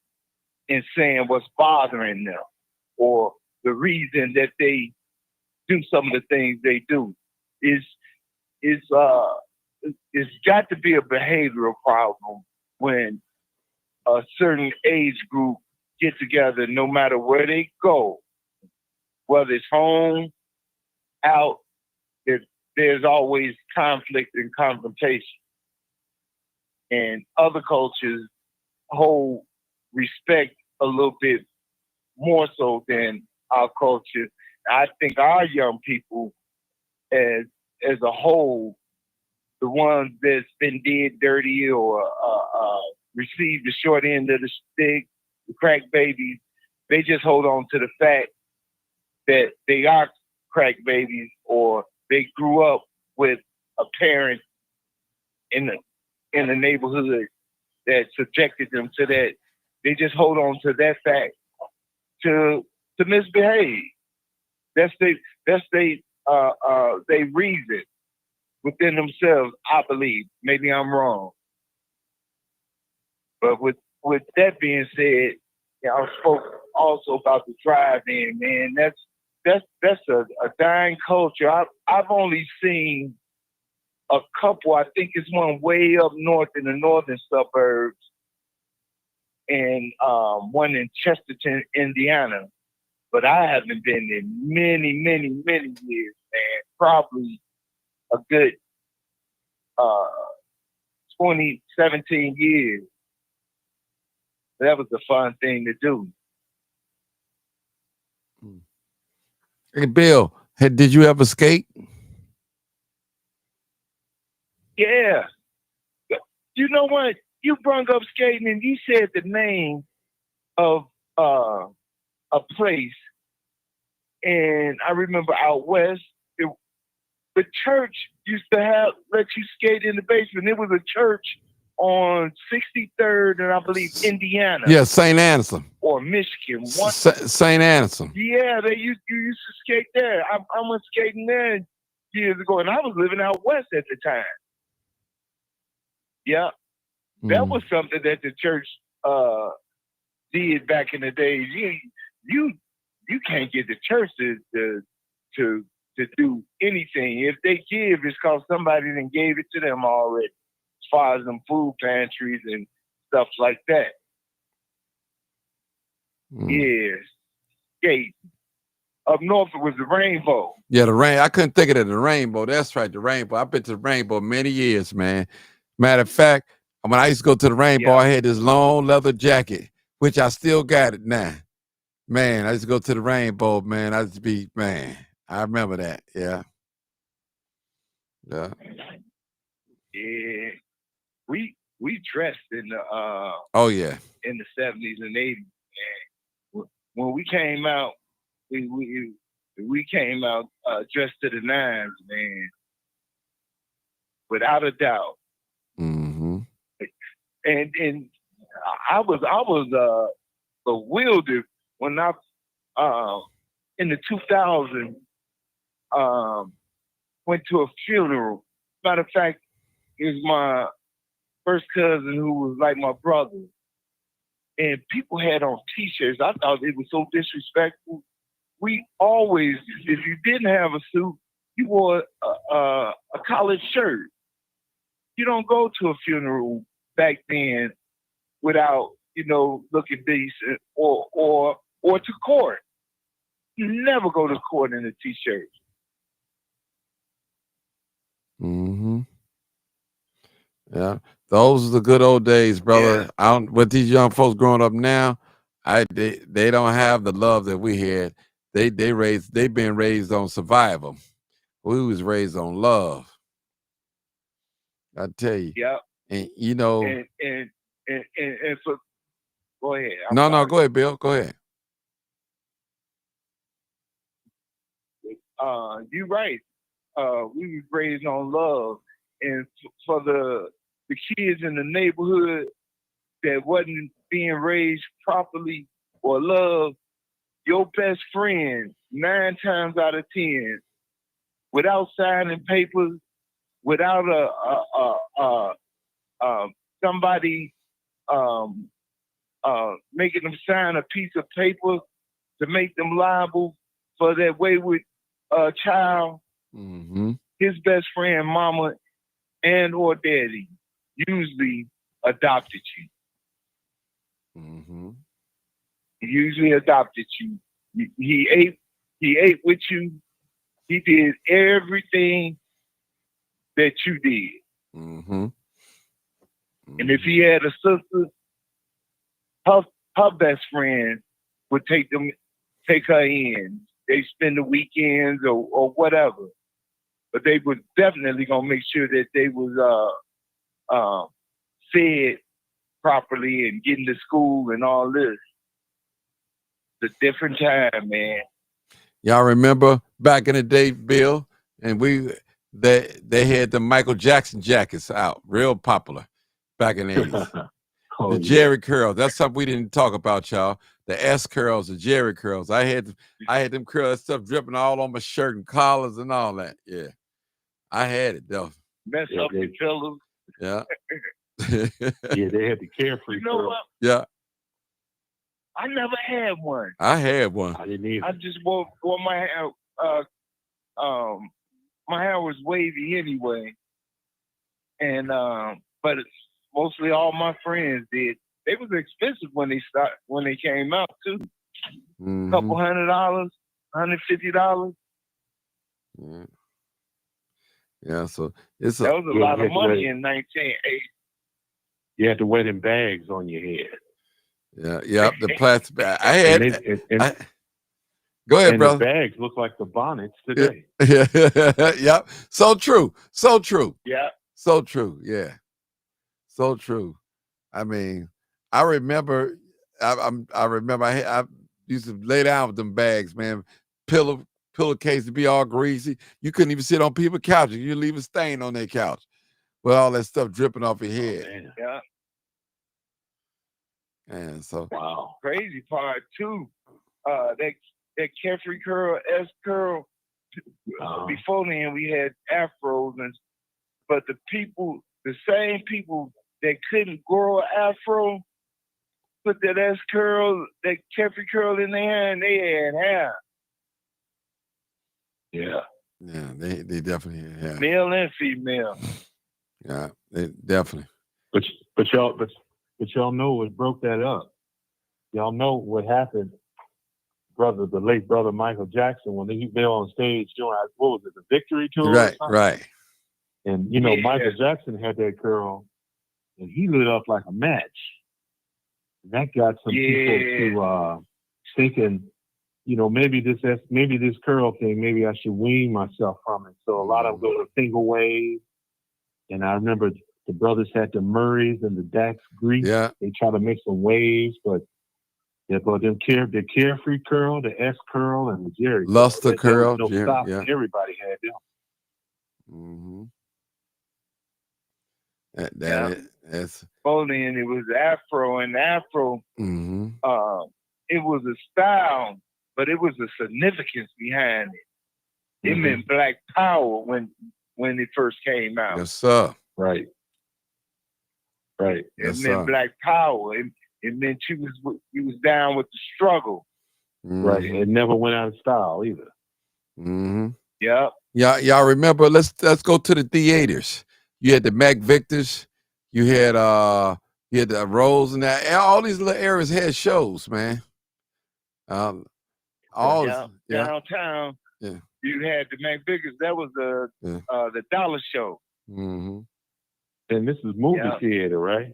and saying what's bothering them or the reason that they do some of the things they do. It's got to be a behavioral problem when a certain age group get together, no matter where they go, whether it's home, out, there's always conflict and confrontation. And other cultures hold respect a little bit more so than our culture. I think our young people, as a whole, the ones that's been did dirty or received the short end of the stick, the crack babies, they just hold on to the fact that they are crack babies, or they grew up with a parent in the neighborhood that subjected them to that. They just hold on to that fact to misbehave. That's they reason within themselves, I believe. Maybe I'm wrong. But with that being said, I spoke also about the drive-in, man. That's a dying culture. I've only seen a couple. I think it's one way up north in the northern suburbs, and one in Chesterton, Indiana. But I haven't been there many, many, many years, man. Probably a good 20, 17 years. That was a fun thing to do. Hey, Bill, did you ever skate? Yeah. You know what? You brought up skating and you said the name of a place. And I remember out west, the church used to let you skate in the basement. It was a church on 63rd and I believe Indiana. Yeah, St. Anselm. Or Michigan. St. Anselm. Yeah, you used to skate there. I went skating there years ago, and I was living out west at the time. Yeah. That was something that the church did back in the days. You can't get the church to do anything. If they give, it's because somebody then gave it to them already, as far as them food pantries and stuff like that. Yeah. Skate. Up north it was the Rainbow. Yeah, the rain. I couldn't think of it. The Rainbow. That's right, the Rainbow. I've been to the Rainbow many years, man. Matter of fact, when I used to go to the Rainbow, I had this long leather jacket, which I still got it now. Man, I used to go to the Rainbow, man. I used to be, man. I remember that. Yeah. Yeah. Yeah. We dressed in the oh yeah, in the 70s and 80s. And when we came out, we came out dressed to the nines, man. Without a doubt. Mm-hmm. And I was bewildered when I in the 2000s went to a funeral. Matter of fact, it was my first cousin who was like my brother. And people had on T-shirts. I thought it was so disrespectful. We always, if you didn't have a suit, you wore a collared shirt. You don't go to a funeral back then without, looking decent or to court. You never go to court in a T-shirt. Mm-hmm. Yeah, those are the good old days, brother. Yeah. With these young folks growing up now, they don't have the love that we had. They've been raised on survival. We was raised on love. I tell you. Yeah. And and so go ahead. No, go ahead, Bill. Go ahead. You're right. We was raised on love, and for the kids in the neighborhood that wasn't being raised properly or loved, your best friend 9 times out of 10, without signing papers, without somebody making them sign a piece of paper to make them liable for that wayward child, mm-hmm. His best friend, mama and or daddy, usually adopted you. Mm-hmm. He usually adopted you. He ate with you. He did everything that you did. Mm-hmm. And if he had a sister, her best friend would take her in. They spend the weekends or whatever. But they was definitely gonna make sure that they was fed properly and getting to school and all this. It's a different time, man. Y'all remember back in the day, Bill, and they had the Michael Jackson jackets out, real popular back in the 80s. Oh, The Jerry curls. That's something we didn't talk about, y'all. The S curls, the Jerry curls. I had them curls, that stuff dripping all on my shirt and collars and all that. Yeah. I had it though. Mess up your pillows. Yeah. Yeah, they had the carefree. You know curl. what? Yeah. I never had one. I had one. I didn't either. I just wore my hair. My hair was wavy anyway, and but mostly all my friends did. They was expensive when they came out too. Mm-hmm. Couple $100, $150. Yeah. Yeah, so it's That was a lot of money in 1980. You had to wear them bags on your head. Yeah, the plastic bag. I had. Go ahead, and brother. The bags look like the bonnets today. Yeah. Yep. So true. So true. Yeah. So true. Yeah. So true. I mean, I remember. I remember. I used to lay down with them bags, man. Pillowcase to be all greasy. You couldn't even sit on people's couches. You leave a stain on their couch with all that stuff dripping off your head. Oh, yeah. And so, wow. Crazy part too. That carefree curl, S curl. Before then, we had afros, but the same people that couldn't grow an afro, put that S curl, that carefree curl in their hair, and they had hair. Yeah, they definitely have. Male and female. Yeah, they definitely. But y'all know what broke that up. Y'all know what happened, the late brother Michael Jackson, when he been on stage doing, what was it, the Victory Tour? Right. And Michael Jackson had that curl, and he lit up like a match. And that got some people to thinking, maybe this curl thing, maybe I should wean myself from it. So a lot of them go to single wave. And I remember the brothers had the Murrays and the Dax Greeks. Yeah. They try to make some waves, but the carefree curl, the S curl, and the Jerry Luster curl. No Jerry, stop. yeah. Everybody had them. Mm-hmm. That's Only, and it was Afro, and Afro. Mm-hmm. It was a style, but it was a significance behind it. It meant Black Power when it first came out. Yes, sir. Right. It Yes, meant sir. Black Power. It meant you was down with the struggle. Mm-hmm. Right. It never went out of style either. Mm-hmm. Yep. Yeah, y'all remember? Let's go to the theaters. You had the Mac Victors. You had the Rose and that. All these little areas had shows, man. Downtown. Yeah. You had the Mac Biggers. That was the dollar show. Mm-hmm. And this is movie theater, right?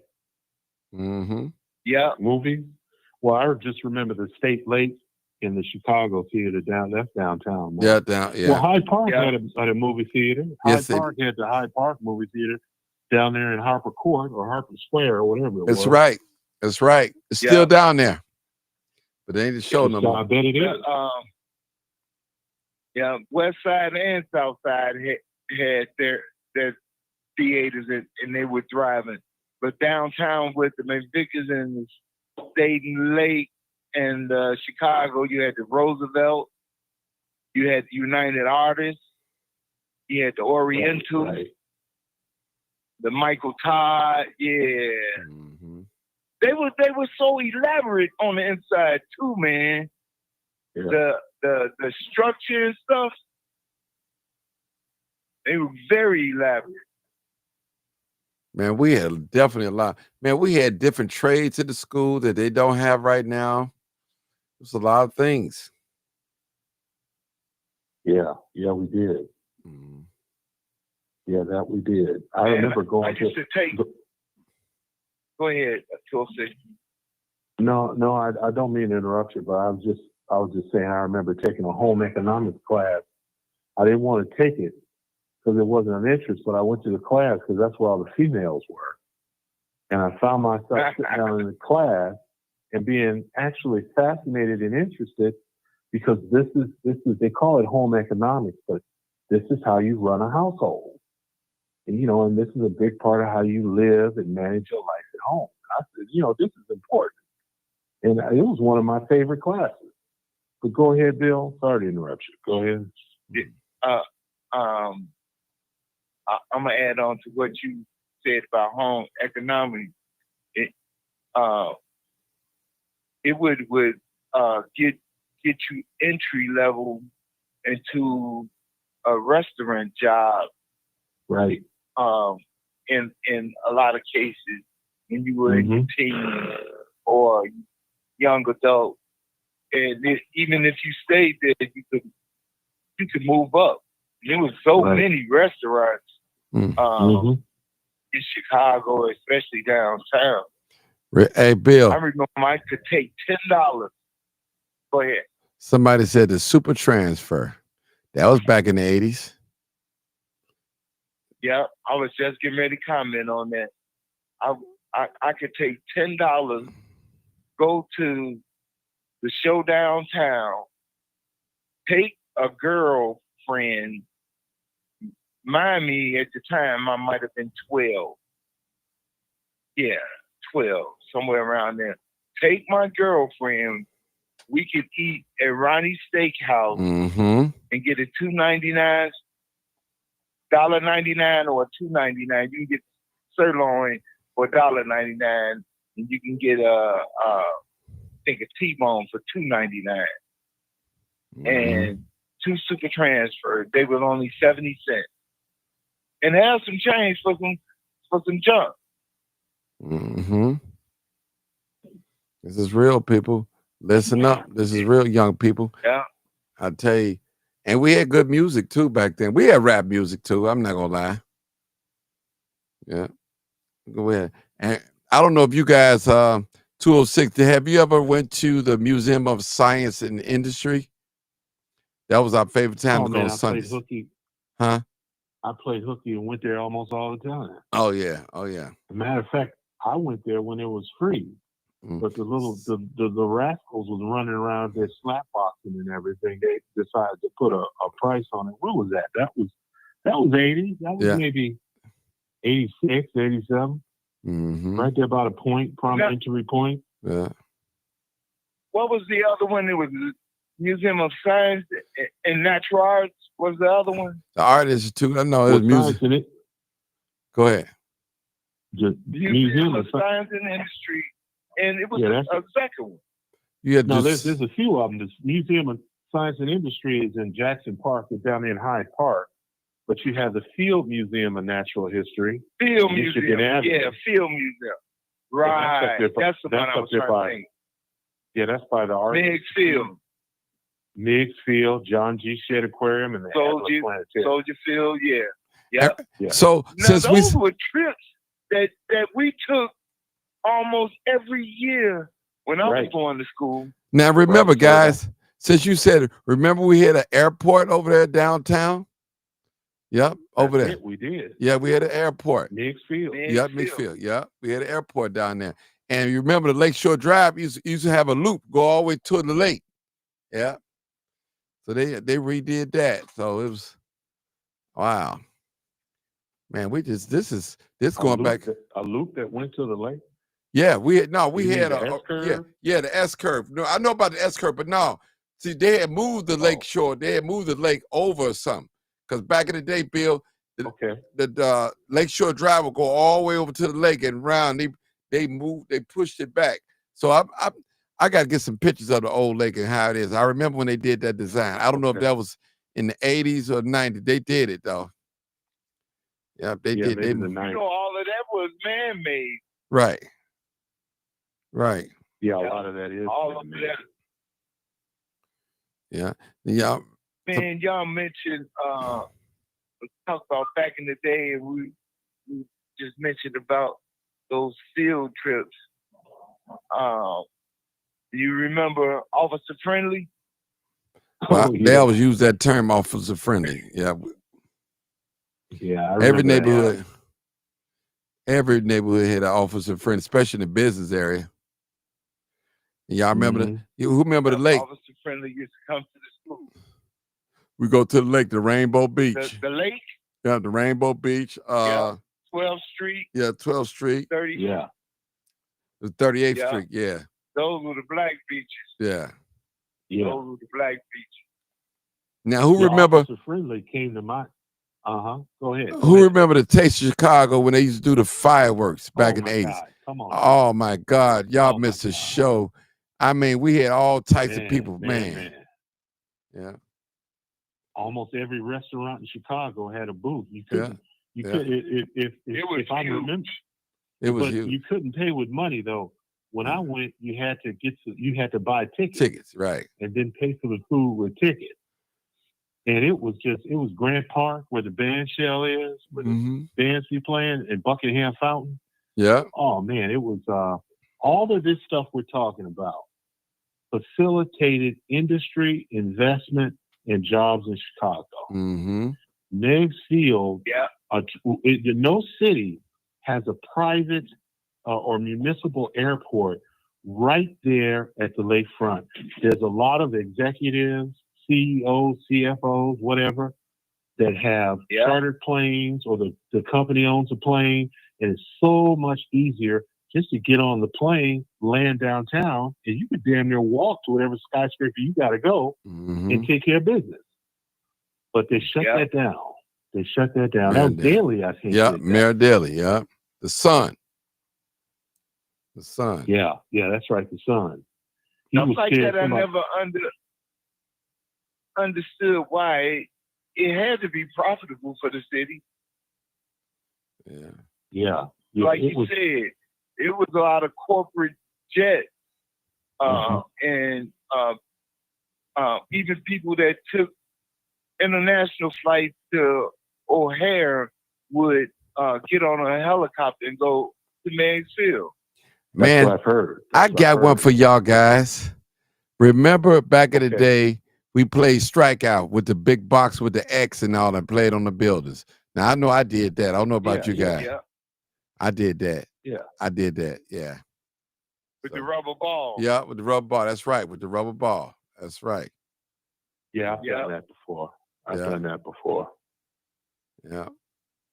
Mm-hmm. Yeah. Movies. Well, I just remember the State Lake in the Chicago theater that's downtown. Man. Yeah. Well, Hyde Park had a movie theater. Yes, Hyde Park had the Hyde Park movie theater down there in Harper Court or Harper Square or whatever it was. That's right. It's still down there. But they ain't the show no more. I bet it is. West Side and South Side had their theaters and they were thriving. But downtown with the McVickers and the State and Lake and Chicago, you had the Roosevelt, you had the United Artists, you had the Oriental, the Michael Todd, Mm-hmm. They were so elaborate on the inside too, man. Yeah. The structure and stuff, they were very elaborate. Man, we had definitely a lot. Man, we had different trades at the school that they don't have right now. There's a lot of things. Yeah, we did. Mm. Yeah, that we did. I remember going I used to take. Go ahead, Tulsi. No, I don't mean to interrupt you, but I was just saying I remember taking a home economics class. I didn't want to take it because it wasn't an interest, but I went to the class because that's where all the females were. And I found myself sitting down in the class and being actually fascinated and interested because this is they call it home economics, but this is how you run a household. And and this is a big part of how you live and manage your life at home. I said, this is important. And it was one of my favorite classes. But go ahead, Bill. Sorry to interrupt you. Go ahead. I'm gonna add on to what you said about home economics. It would get you entry level into a restaurant job. Right. In a lot of cases, when you were in your teens or young adult, and even if you stayed there, you could move up. There was so many restaurants in Chicago, especially downtown. Hey, Bill. I remember I could take $10. Go ahead. Somebody said the super transfer. That was back in the 80s. Yeah, I was just getting ready to comment on that. I could take $10, go to the show downtown, take a girlfriend. Mind me, at the time I might have been 12. Yeah, 12, somewhere around there. Take my girlfriend. We could eat at Ronnie's Steakhouse and get a $2.99, $1.99 or $2.99. You can get sirloin for $1.99, and you can get a T-bone for $2.99. And 2 super transfers. They were only 70 cents. And have some change for some junk. This is real, people. Listen up. This is real, young people. Yeah. I tell you. And we had good music too back then. We had rap music too. I'm not gonna lie. Yeah. Go ahead. And I don't know if you guys 206, have you ever went to the Museum of Science and Industry? That was our favorite time to go on Sundays. Played hooky. Huh? I played hooky and went there almost all the time. Oh yeah. As a matter of fact, I went there when it was free. But the rascals was running around there slapboxing and everything. They decided to put a price on it. What was that? That was 80. That was maybe 86, 87. Right there about a point, entry point. Yeah. What was the other one? It was Museum of Science and Natural Arts. Was the other one? The Art Institute. I know it was music. Go ahead. The Museum of Science and Industry. And it was a second one. Yeah, there's a few of them. The Museum of Science and Industry is in Jackson Park, it's down in Hyde Park. But you have the Field Museum of Natural History. Field Museum. Yeah, Field Museum. Right. That's the one I was trying to think. Yeah, that's by the art. Meigs Field, John G. Shedd Aquarium, and the Soldier Field. Yeah. So now, since those were trips that we took almost every year when I was going to school. Now remember, guys, since you said, remember we had an airport over there downtown? Yep, over there. We did. Yeah, we had an airport. Meigs Field. Meigs Field. Yeah, we had an airport down there. And you remember the Lakeshore Drive used to have a loop go all the way to the lake. Yeah. So they redid that. So it was, wow. Man, this going back. A loop that went to the lake? Yeah, we had the S curve. No, I know about the S curve, but no. See, they had moved the lake shore. They had moved the lake over or something. Because back in the day, Bill, the Lakeshore Drive would go all the way over to the lake and round. They pushed it back. So I got to get some pictures of the old lake and how it is. I remember when they did that design. I don't know if that was in the 80s or 90s. They did it though. Yeah, they did. In the 90s. All of that was man-made. Right. Yeah, a lot of that is. All of that. Yeah. Man, y'all mentioned talk about back in the day, and we just mentioned about those field trips. Do you remember Officer Friendly? Well, Oh, they yeah. always use that term, officer friendly. Yeah, Yeah, I every remember that. neighborhood had an officer friend, especially in the business area. And y'all remember Mhm. who remember the lake? Officer Friendly used to come to the school. We go to the lake, the Rainbow Beach. The lake? Yeah, the Rainbow Beach. Yeah. 12th Street, Yeah, 12th Street. 30. Yeah. The 38th Yeah. Street. Yeah, Those were the black beaches. yeah. Yeah. Those were the black beaches. Now, who Yeah, remember? Officer Friendly came to my. Go ahead. Who remember the Taste of Chicago when they used to do the fireworks back in the 80s? God. Come on. Oh my God, y'all Oh, my missed the God. show. I mean, we had all types of Man, people, man. man. Yeah, Almost every restaurant in Chicago had a booth. You yeah, couldn't. You yeah. could if I huge. remember. It was But huge. you couldn't pay with money though. When I went, you had to buy tickets Tickets, right? and then pay for the food with tickets. And it was Grant Park where the band shell is, where the bands be playing, and Buckingham Fountain. Yeah. Oh man, it was all of this stuff we're talking about facilitated industry, investment, and jobs in Chicago. Mm-hmm. Meigs Field, Yeah. no city has a private or municipal airport right there at the lakefront. There's a lot of executives, CEOs, CFOs, whatever, that have chartered planes, or the company owns a plane, and it's so much easier just to get on the plane, land downtown, and you could damn near walk to whatever skyscraper you got to go and take care of business. But they shut that down. They shut that down. That was Daly, I think. Yeah, Mayor Daly. Yeah, the Sun. The Sun. Yeah, that's right. The Sun. Stuff like that, I never understood why it had to be profitable for the city. Yeah. Like you said, it was a lot of corporate jets, and even people that took international flights to O'Hare would get on a helicopter and go to Meigs Field. Man, that's what I've heard. I got one for y'all guys. Remember back in the day, we played Strikeout with the big box with the X and all, and played on the buildings. Now I know I did that. I don't know about you guys. Yeah. I did that. Yeah. I did that. Yeah. With the rubber ball. Yeah, with the rubber ball. That's right. With the rubber ball. That's right. Yeah, I've done that before. I've done that before. Yeah.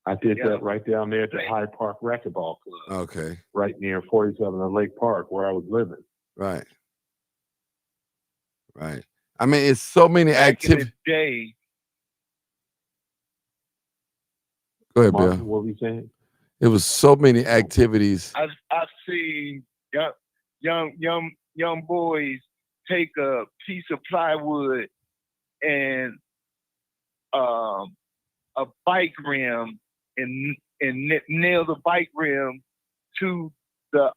I did that right down there at the Hyde Park Racquetball Club. Okay. Right near 47 on Lake Park, where I was living. Right. Right. I mean, it's so many activities. Go ahead, Mark, Bill. what were you saying? It was so many activities. I've seen young boys take a piece of plywood and a bike rim and nail the bike rim to the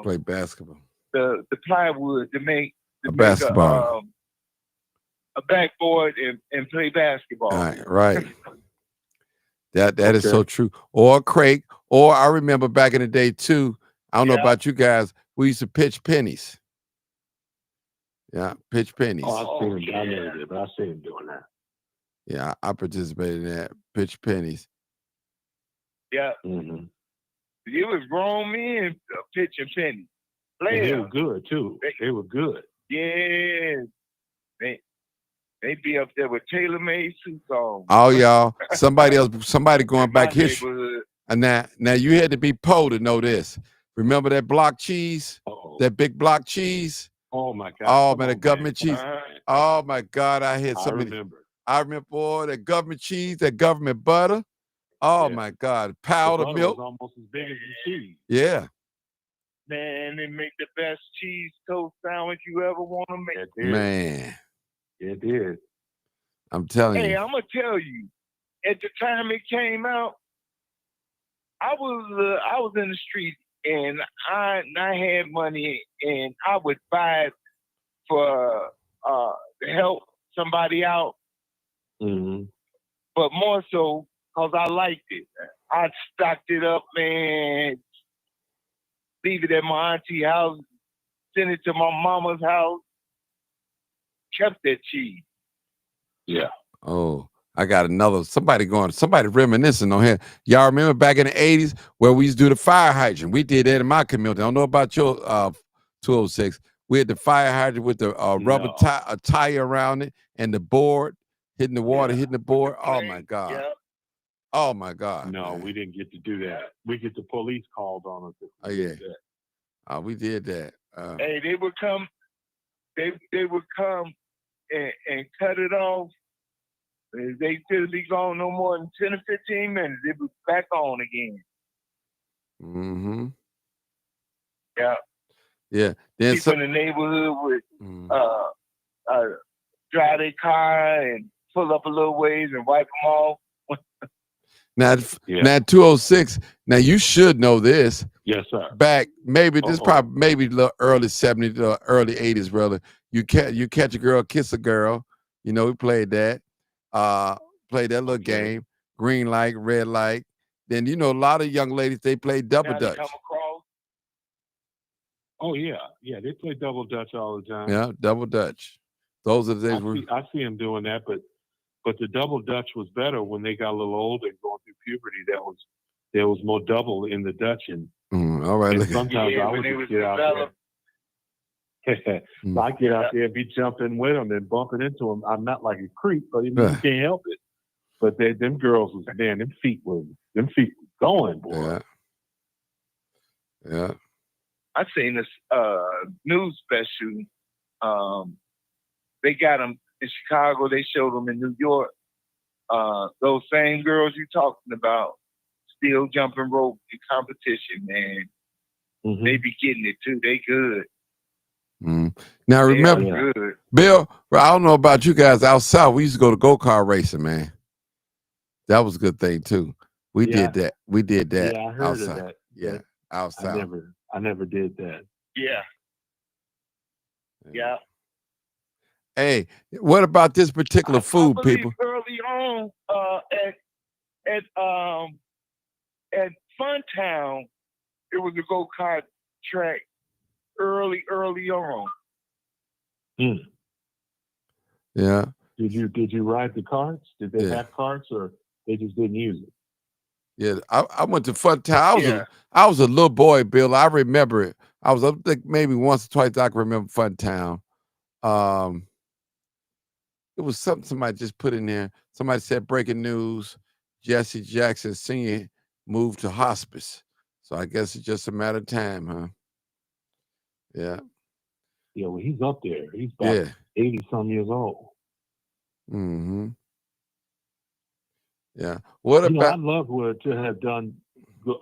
Play basketball. The plywood to make basketball. A backboard and play basketball. Right. That is so true. Or Craig, or I remember back in the day too. I don't know about you guys. We used to pitch pennies. Yeah, pitch pennies. Oh, I've seen him. I never did, but I've seen him doing that. Yeah, I participated in that. Pitch pennies. Yeah. Mm-hmm. It was grown men pitching pennies. They were good too. They were good. Yeah. They'd be up there with tailor-made suits on. Oh, y'all. Somebody going back history. And now you had to be Poe to know this. Remember that block cheese? That big block cheese? Oh my God. Oh man, the government cheese. Oh my God, I had so many. I remember, boy, that government cheese, that government butter. Oh my God, powder milk. Was almost as big as the cheese. Yeah. Man, they make the best cheese toast sandwich you ever want to make. Man. It did. I'm telling you. Hey, I'm gonna tell you. At the time it came out, I was in the street and I had money and I would buy it for to help somebody out. Mm-hmm. but more so because I liked it. I stocked it up, man. Leave it at my auntie house. Send it to my mama's house. Kept that cheese. Yeah. Oh, I got another. Somebody reminiscing on here. Y'all remember back in the 80s where we used to do the fire hydrant? We did that in my community. I don't know about your 206. We had the fire hydrant with the rubber tire around it and the board hitting the water, hitting the board. Oh my God. Yeah. Oh my God. No, man. we didn't get to do that. We get the police called on us. Oh yeah. We did that. Hey, they would come. They would come and cut it off. They should be gone no more than 10 or 15 minutes. They be back on again. Mm-hmm. Yeah. Yeah. Then people in the neighborhood would drive their car and pull up a little ways and wipe them off. Now 206. Now you should know this. Yes, sir. Back maybe this probably maybe the early 70s, early 80s, rather. You catch a girl, kiss a girl. You know, we played that. Played that little game. Green light, red light. Then you know a lot of young ladies they play double dutch. Come across. Oh yeah, they play double dutch all the time. Yeah, double dutch. Those are the days I see them doing that, but the double dutch was better when they got a little older and going through puberty. There was more double in the dutch, and all right. And sometimes I would just get out there. So I get out there and be jumping with them and bumping into them. I'm not like a creep, but you can't help it. But them girls was them feet were going, boy. Yeah. I seen this news special. They got them in Chicago. They showed them in New York. Those same girls you talking about, still jumping rope in competition, man. Mm-hmm. They be getting it too. They good. Now remember, Bill, I don't know about you guys out south. We used to go to go-kart racing, man. That was a good thing too. We did that. Yeah, I heard outside. of that. Yeah, outside. I never did that. Yeah. Hey, what about this particular food, people? Early on, at Funtown, it was a go-kart track. Early on. Yeah. Did you ride the carts? Did they have carts, or they just didn't use it? Yeah, I went to Funtown. I was a little boy, Bill. I remember it. I think maybe once or twice I can remember Funtown. It was something somebody just put in there. Somebody said breaking news: Jesse Jackson Sr. moved to hospice. So I guess it's just a matter of time, huh? Yeah. Yeah, well, he's up there. He's about 80-some years old. Mm-hmm. Yeah. What about? I'd love to have done.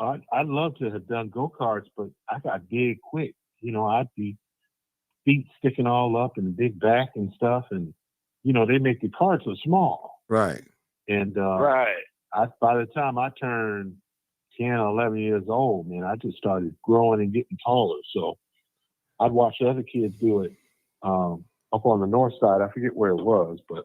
I'd love to have done go-karts, but I got big quick. I'd be feet sticking all up and big back and stuff, and they make the carts so small. Right. And by the time I turned 10 or 11 years old, man, I just started growing and getting taller. So I'd watch other kids do it up on the north side. I forget where it was, but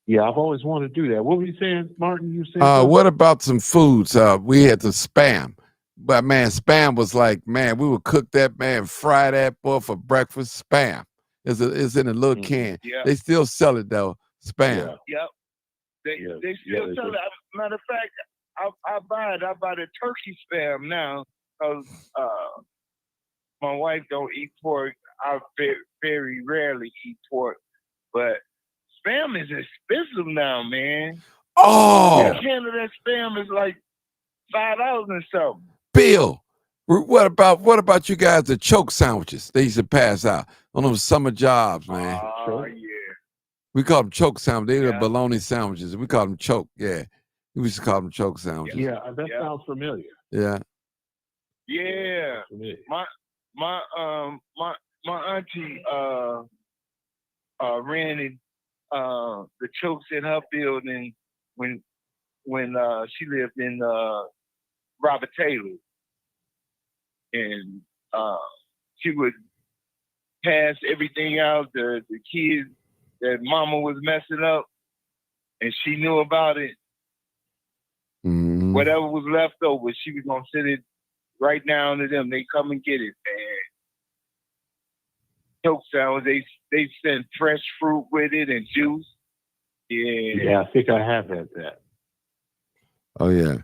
yeah, I've always wanted to do that. What were you saying, Martin? You saying what about some foods? We had the Spam. But man, Spam was like, man, we would cook that, man, fry that boy for breakfast. Spam. It's in a little can. Yeah. They still sell it though. Spam. Yep. They still sell it. Matter of fact, I buy it. I buy the turkey Spam now because my wife don't eat pork. I very rarely eat pork, but Spam is expensive now, man. Oh, a can of that Spam is like $5 and something. Bill, what about you guys? The choke sandwiches they used to pass out on those summer jobs, man. Oh yeah. We call them choke sandwiches. They were bologna sandwiches. We call them choke. Yeah, we used to call them choke sandwiches. Yeah, that sounds familiar. Yeah. Yeah. My auntie rented the chokes in her building when she lived in Robert Taylor, and she would pass everything out. The kids that mama was messing up and she knew about it, whatever was left over, she was gonna send it right down to them. They come and get it, man. Choke sounds, they sent fresh fruit with it and juice. Yeah, I think I have had that. Oh yeah.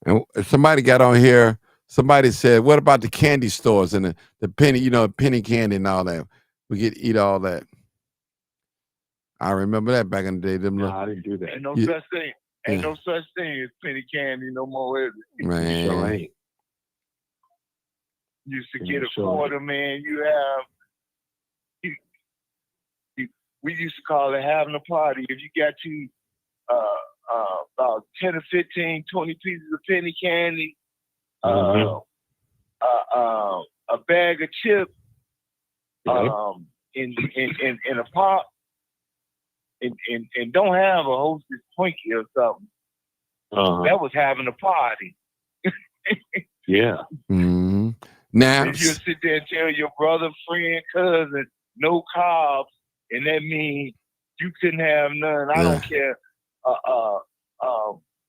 And somebody got on here. Somebody said, "What about the candy stores and the penny, penny candy and all that? We could eat all that." I remember that back in the day. No, I didn't do that. Ain't no such thing. Ain't no such thing as penny candy no more. Is it? Man. Sure ain't. You used to get a quarter, man. You have. We used to call it having a party. If you got you about 10 or 15, 20 pieces of penny candy, a bag of chips, in a pot, and don't have a Hostess Twinkie or something. That was having a party. Yeah. Mm-hmm. Now if you sit there and tell your brother, friend, cousin, no carbs, and that means you couldn't have none. I don't care.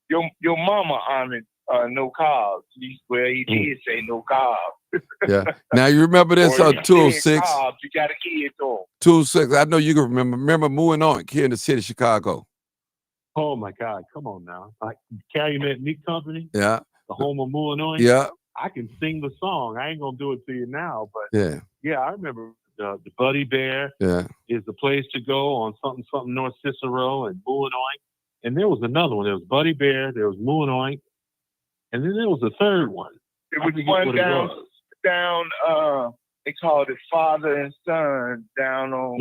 Your mama honored no carbs. Well, he did say no carbs. Yeah. Now you remember this 206. Carbs, you got a kid though. 206. I know you can remember. Remember Moo and Oink here in the city of Chicago. Oh my God! Come on now, like Calumet Meat Company. Yeah. The home of Moo and Oink. Yeah. I can sing the song. I ain't gonna do it to you now, but yeah, I remember the Buddy Bear. Yeah. Is the place to go on something North Cicero and Moo and Oink. And there was another one. There was Buddy Bear. There was Moo and Oink. And then there was a third one. It was one down. They called it Father and Son down on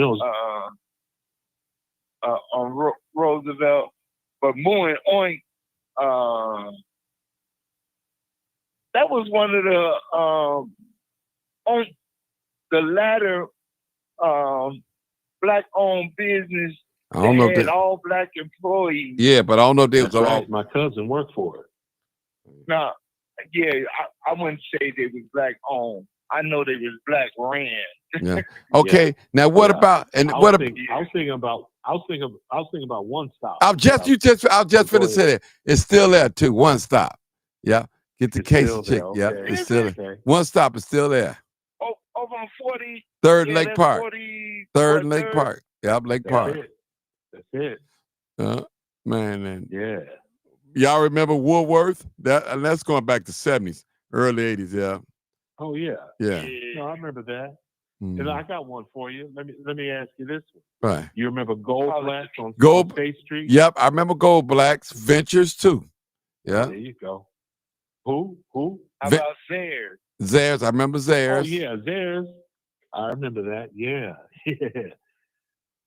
Roosevelt. But Moo and Oink, that was one of the latter black-owned business. I don't know if had all black employees. Yeah, but I don't know if they was right. My cousin worked for it. No, I wouldn't say they was black-owned. I know they was black-ran. Yeah. Okay. Now what about I was thinking about One Stop. I was just finna say that it's still there too. One Stop. Yeah. Get the case chick. Okay. Yeah, it's still there. One Stop is still there. Oh, over on 40. Third Lake Park. 40, Third Lake Park. Yep, Lake Park. That's it. Man. Yeah. Y'all remember Woolworth? That's going back to 70s, early 80s. Yeah. Oh yeah. Yeah. No, I remember that. And I got one for you. Let me ask you this one. Right. You remember Gold Blacks on State Street? Yep, I remember Gold Blacks. Ventures too. Yeah. There you go. Who? How about Zares? Zares, I remember Zares. Oh yeah, Zares. I remember that. Yeah.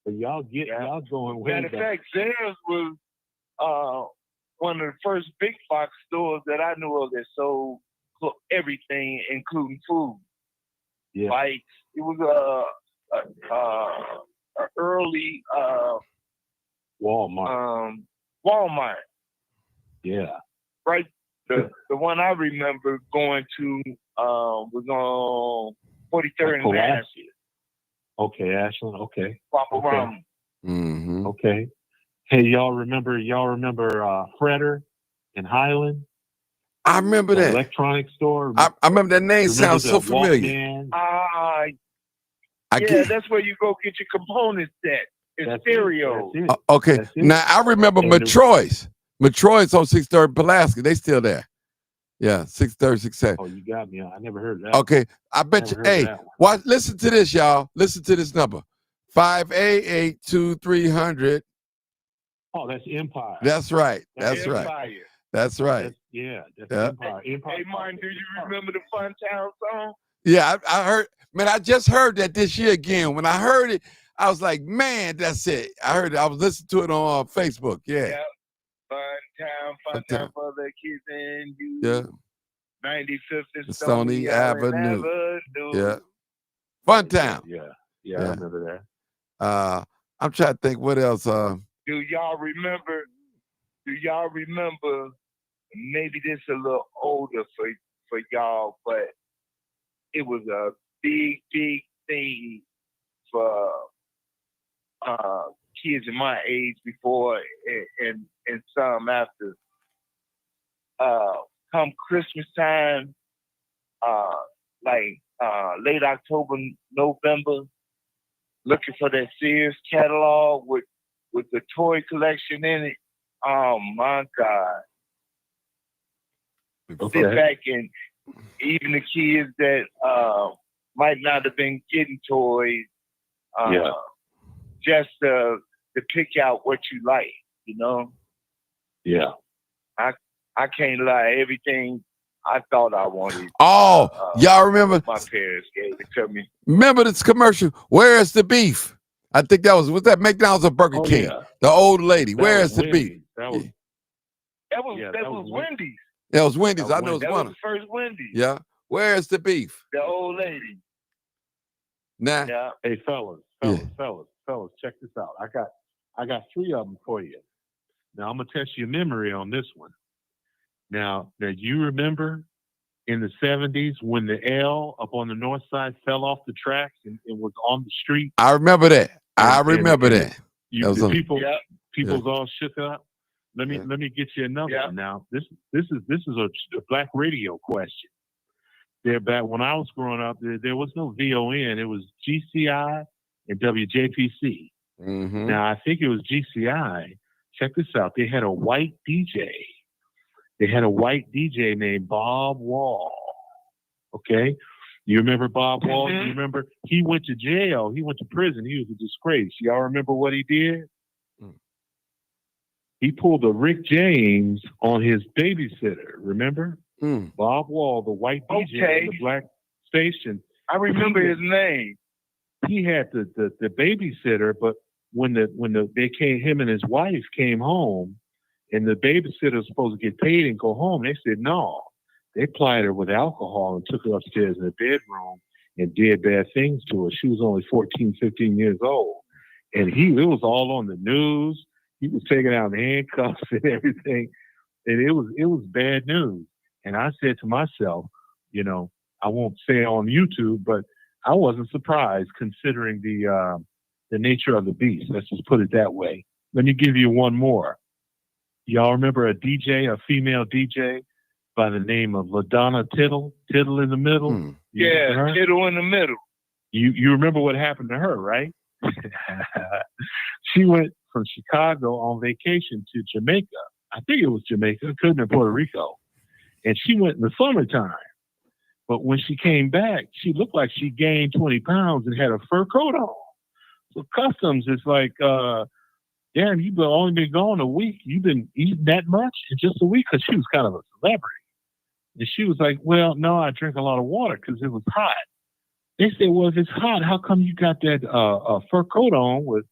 But y'all going way back. Matter of fact, Zares was one of the first big box stores that I knew of that sold everything, including food. Yeah. Like it was a early Walmart. Walmart. Yeah. Right. The one I remember going to was on 43rd and Ashland. Okay, Ashland. Okay. Papa Mm-hmm. Okay. Hey, y'all remember Fretter in Highland? I remember that electronic store. I remember that name. Sounds so familiar. That's where you go get your components set. It's stereo. Okay. Now I remember Metroid's. Metroid's on 630 Pulaski. They still there. Yeah, 630, 670. Oh, you got me. I never heard that. Okay. I bet you. Hey, listen to this, y'all. Listen to this number. 588-2300. Oh, that's Empire. That's right. That's Empire. Right. That's right. That's Empire. Empire. Hey, Martin, do you remember the Fun Town song? Yeah, I heard. Man, I just heard that this year again. When I heard it, I was like, man, that's it. I heard it. I was listening to it on Facebook. Yeah. Yep. Fun Town for the kids and you. Yeah. 95th and Stony Avenue. Yeah. Fun Town. Yeah. I remember that. I'm trying to think what else. Do y'all remember? Maybe this a little older for y'all, but it was a big thing for kids in my age before and some after. Come Christmas time, late October, November, looking for that Sears catalog with the toy collection in it. Oh my God. Okay. Sit back and even the kids that might not have been getting toys, just to pick out what you like, you know? Yeah. I can't lie, everything I thought I wanted. Oh, y'all remember? My parents gave it to me. Remember this commercial? Where's the beef? I think was that McDonald's or Burger King? Yeah. The old lady. That Where's was the Wendy's. beef? That was Wendy's. That was Wendy's. That I know it's That one was of the first Wendy's. Yeah. Where's the beef? The old lady. Nah. Yeah. Hey, fellas, check this out. I got 3 of them for you. Now I'm gonna test your memory on this one. Now you remember in the 70s when the L up on the north side fell off the tracks and was on the street? I remember that. People's all shook up. Let me get you another one. Now this is a black radio question. There, back when I was growing up, there was no VON. It was GCI and WJPC. Mm-hmm. Now I think it was GCI. Check this out. They had a white DJ. They had a white DJ named Bob Wall. Okay? You remember Bob Wall? Mm-hmm. You remember? He went to jail. He went to prison. He was a disgrace. Y'all remember what he did? He pulled a Rick James on his babysitter. Remember? Bob Wall, the white DJ, the black station. I remember his name. He had the babysitter, but when him and his wife came home, and the babysitter was supposed to get paid and go home, they said no. They plied her with alcohol and took her upstairs in the bedroom and did bad things to her. She was only 14, 15 years old. And it was all on the news. He was taking out handcuffs and everything. And it was bad news. And I said to myself, I won't say it on YouTube, but I wasn't surprised considering the nature of the beast. Let's just put it that way. Let me give you one more. Y'all remember a female DJ by the name of LaDonna Tittle? Tittle in the Middle? Yeah, Tittle in the Middle. You remember what happened to her, right? She went from Chicago on vacation to Jamaica. I think it was Jamaica. It couldn't have been Puerto Rico. And she went in the summertime. But when she came back, she looked like she gained 20 pounds and had a fur coat on. So customs is like, damn, you've only been gone a week. You've been eating that much in just a week? Because she was kind of a celebrity. And she was like, well, no, I drink a lot of water because it was hot. They said, well, if it's hot, how come you got that fur coat on with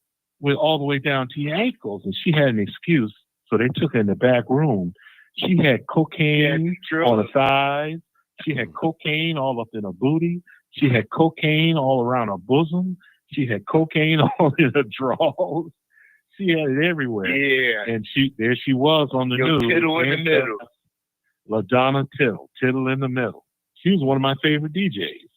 all the way down to your ankles? And she had an excuse. So they took her in the back room. She had cocaine on her thighs. She had cocaine all up in her booty. She had cocaine all around her bosom. She had cocaine all in her drawers. She had it everywhere. Yeah. And there she was on the news. Tittle in the Middle. LaDonna Tittle in the Middle. She was one of my favorite DJs.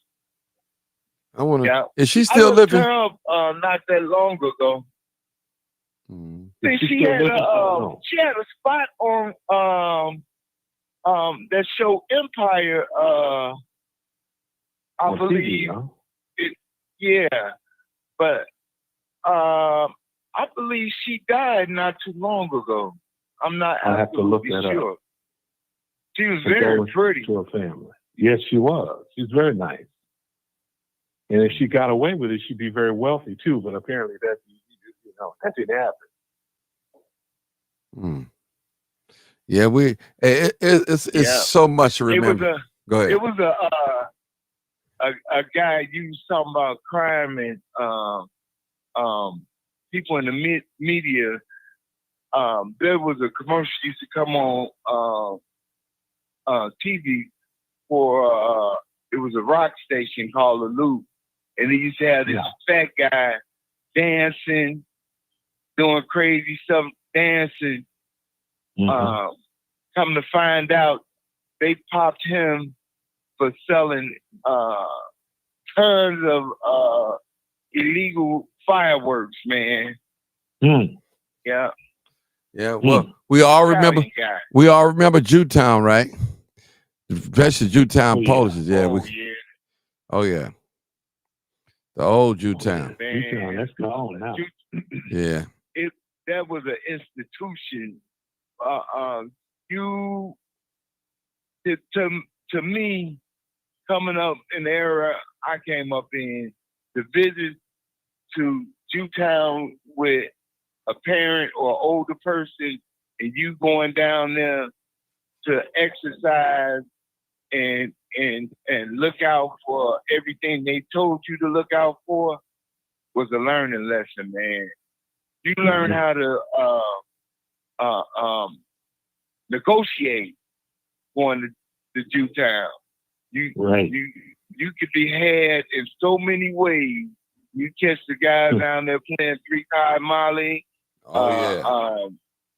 I want to. Is she still living? I looked her up not that long ago. See, she had a spot on that show Empire. I believe. TV, huh? But I believe she died not too long ago. I'm not. I have to look that sure. up. She was very pretty. To her family. Yes, she was. She's very nice. And if she got away with it, she'd be very wealthy too. But apparently, that didn't happen. Yeah, it's so much to remember. Go ahead. It was a guy you was talking about crime and people in the media. There was a commercial used to come on TV for it was a rock station called The Loop, and they used to have this fat guy dancing, doing crazy stuff, dancing. Come to find out, they popped him for selling tons of illegal fireworks, man. Hmm. Yeah. Yeah. Well, we all remember. Italian guy. We all remember Jewtown, right? Especially Jewtown Oh, yeah. Polishes. Yeah. Oh, yeah. Oh yeah. The old Oh, yeah. Jewtown. Jewtown, that's gone now. Yeah. That was an institution. You to me, coming up in the era I came up in, the visit to Jewtown with a parent or older person, and you going down there to exercise and look out for everything they told you to look out for, was a learning lesson, man. You learn how to negotiate going to Jewtown. You could be had in so many ways. You catch the guys down there playing 3-card Molly. Oh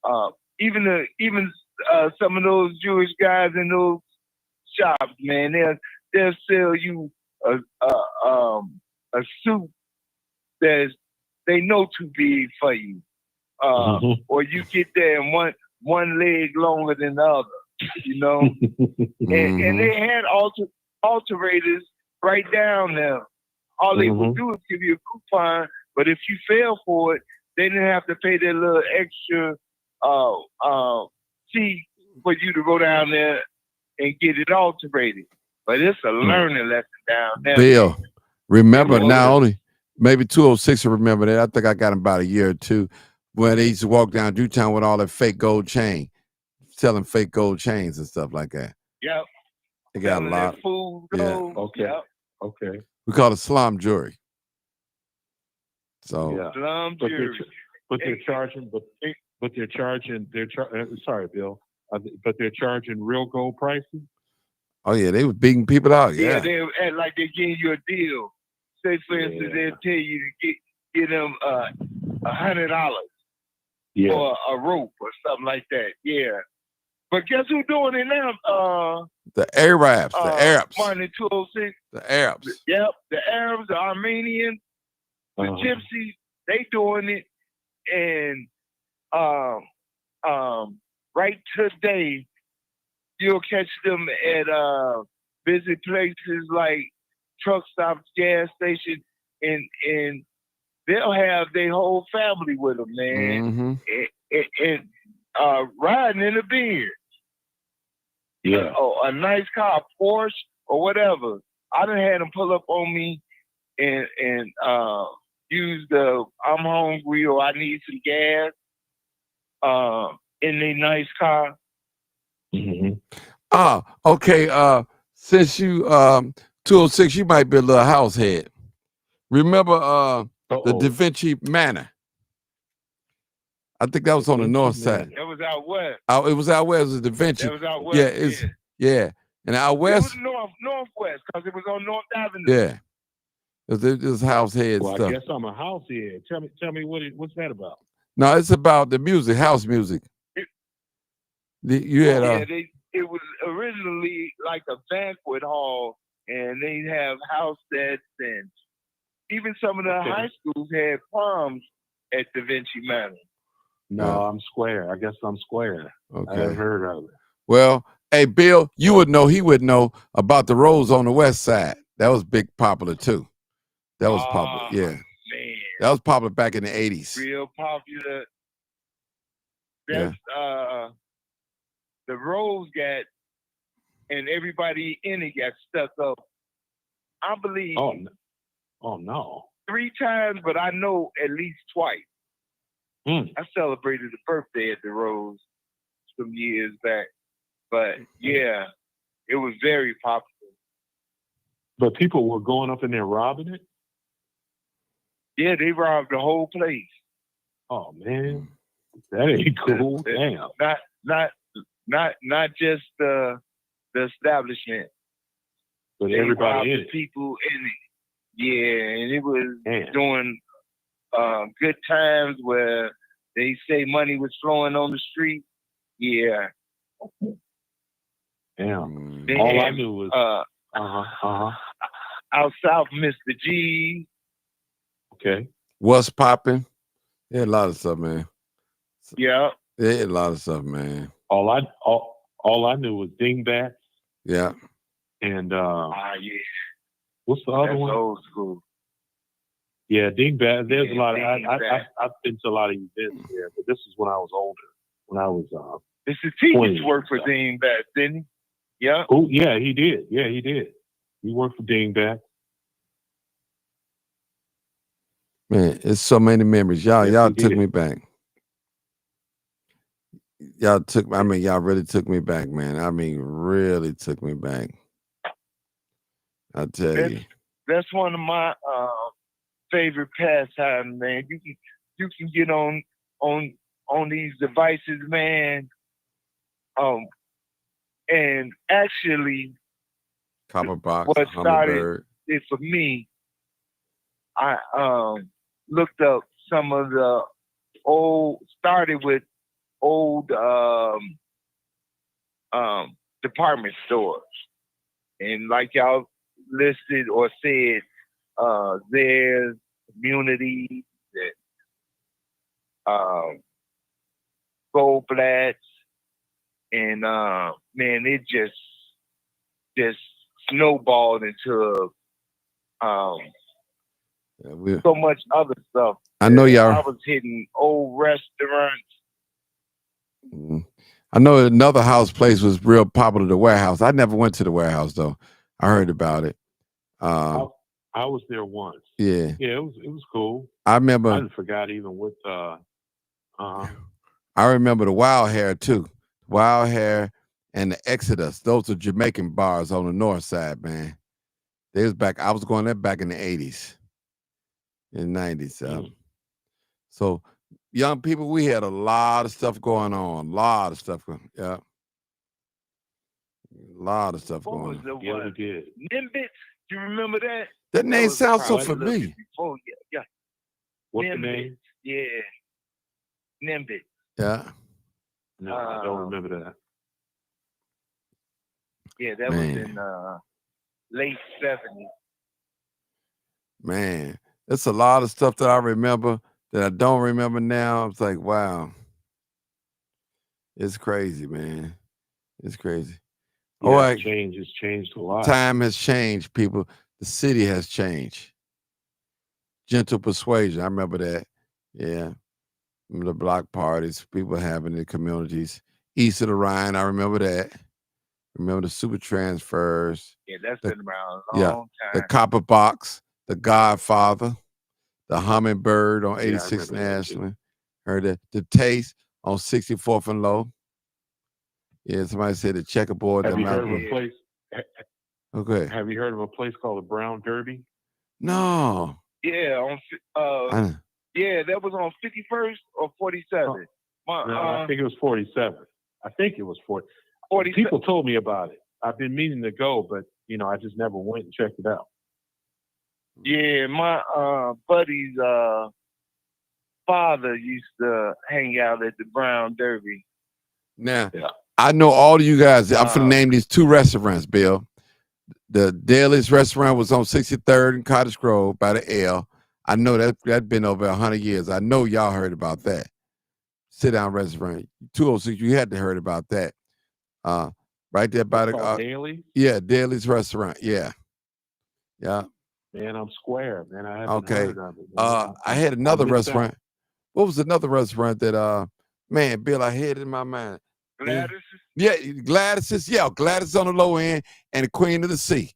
yeah. Even some of those Jewish guys in those shops, man, they'll sell you a suit that they know too big for you. Or you get there and one leg longer than the other, you know. And they had alterators right down there. All they would do is give you a coupon, but if you fail for it, they didn't have to pay their little extra fee for you to go down there and get it alterated. But it's a learning lesson down there. Bill, remember not only maybe 206 will remember that. I think I got him about a year or two when they used to walk down Jewtown with all that fake gold chain, selling fake gold chains and stuff like that. Yep. They got a lot. Food, gold. Okay. Yep. Okay. We call it slum jewelry. So Yeah. Slum jewelry. But they're charging. Sorry, Bill. But they're charging real gold prices. oh yeah, they was beating people out. Yeah, Yeah. they act like they're giving you a deal. Say, for instance, they'll tell you to get them $100 for a rope or something like that. Yeah. But guess who's doing it now? The Arabs, the Arabs. Martin 206. The Arabs. Yep, the Arabs, the Armenians, the Gypsies, they doing it. And right today, you'll catch them at busy places like truck stops, gas stations, and they'll have their whole family with them, man. And riding in a Benz. Yeah. A nice car, Porsche or whatever. I done had them pull up on me and use the I'm hungry or I need some gas in a nice car. Okay. Since you 206, you might be a little house head. Remember the Da Vinci Manor? I think that was on the north side. That was out west. It was out west. It was Da Vinci. That was out west. Yeah. And out west. It was northwest because it was on North Avenue. Yeah. It was house head Well, stuff. I guess I'm a house head. Tell me what's that about? No, it's about the music, house music. You had it was originally like a banquet hall, and they have house sets, and even some of the high schools had proms at Da Vinci Manor. No, I'm square. I guess I'm square. Okay. I haven't heard of it. Well, hey, Bill, you would know, he would know about the Rose on the west side. That was big popular too. That was popular. Yeah. Man. That was popular back in the 80s. Real popular. That's the Rose got, and everybody in it got stuck up. I believe. Oh no. 3 times, but I know at least twice. I celebrated the birthday at the Rose some years back. But yeah, it was very popular. But people were going up in there robbing it? Yeah, they robbed the whole place. Oh man. That ain't cool. Damn. Not just the establishment. But they everybody in it. People in it. Yeah, and it was during good times where they say money was flowing on the street. Yeah. Damn. All I knew was out south, Mr. G. Okay. What's popping? Yeah, a lot of stuff, man. Yeah. Yeah, a lot of stuff, man. All I knew was dingbats Yeah. and Yeah. what's the other That's one? old school. Yeah, dingbat. There's a Yeah, lot of dingbat. I've been to a lot of events there, but this is when I was older. When I was This is T. 20 used to work for so. Dingbat, didn't he? Yeah. Oh yeah, he did. Yeah, he did. He worked for dingbat. Man, it's so many memories. Y'all Yes, he took did. me back. Y'all really took me back, man. I mean, really took me back. I tell you. That's one of my favorite pastimes, man. You can get on these devices, man. And actually, Copper box, what started hummingbird. it for me, I looked up some of the started with old department stores, and like y'all listed or said, there's community that Goldblatt's, and man, it just snowballed into so much other stuff. I know y'all. I was hitting old restaurants. I know another house place was real popular, the Warehouse. I never went to the Warehouse though. I heard about it. I was there once. Yeah. Yeah, it was cool. I remember. I forgot even what I remember the Wild Hair too. Wild Hair and the Exodus. Those are Jamaican bars on the north side, man. They was back. I was going there back in the 80s and 90s. So young people, we had a lot of stuff going on. A lot of stuff going on. Yeah. A lot of stuff What going was on. the yeah, one? we did. Nimbits? Do you remember that? That name was sounds so probably a little familiar. bit before, yeah. What's Nimbits. the name? Yeah. Nimbits. Yeah. No, I don't remember that. Yeah, that was in late 70s. Man, it's a lot of stuff that I remember that I don't remember now. It's like, wow. It's crazy, man. It's crazy. Yeah, All right. It's changed a lot. Time has changed, people. The city has changed. Gentle Persuasion. I remember that. Yeah. Remember the block parties, people having the communities. East of the Rhine, I remember that. Remember the super transfers. Yeah, that's been around a long time. The Copper Box, the Godfather, the Hummingbird on 86th and Ashland. Heard that. The Taste on 64th and Low. Yeah, somebody said the checkerboard. Have you heard of a place? Okay. Have you heard of a place called the Brown Derby? No. Yeah, yeah, that was on 51st or 47th. I think it was 47. I think it was 40. 47. People told me about it. I've been meaning to go, but I just never went and checked it out. Yeah, my buddy's father used to hang out at the Brown Derby. Now, I know all of you guys. I'm finna name these two restaurants, Bill. The Daly's restaurant was on 63rd and Cottage Grove by the L. I know that's been over 100 years. I know y'all heard about that. Sit down restaurant. 206, you had to heard about that. Right there by the Daly's? Yeah, Daly's restaurant. Yeah. Yeah. Man, I'm square, man. I haven't heard of it. I had another restaurant. What was another restaurant that man, Bill, I had it in my mind. Gladys? Yeah, Gladys's. Yeah, Gladys on the low end and the Queen of the Sea.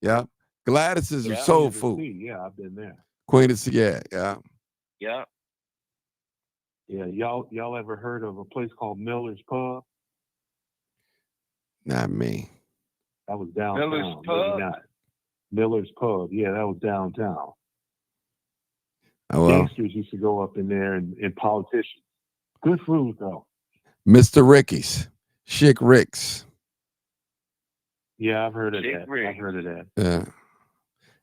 Yeah. Gladys's is soul food. Yeah, I've been there. Queen of the Sea, yeah. Yeah. Yeah, y'all ever heard of a place called Miller's Pub? Not me. That was downtown. Miller's Pub? Not. Miller's Pub. Yeah, that was downtown. Oh, well. Gangsters used to go up in there and politicians. Good food, though. Mr. Ricky's. Chick Rick's. Yeah, I've heard of Chick that. Rick. I've heard of that. Yeah.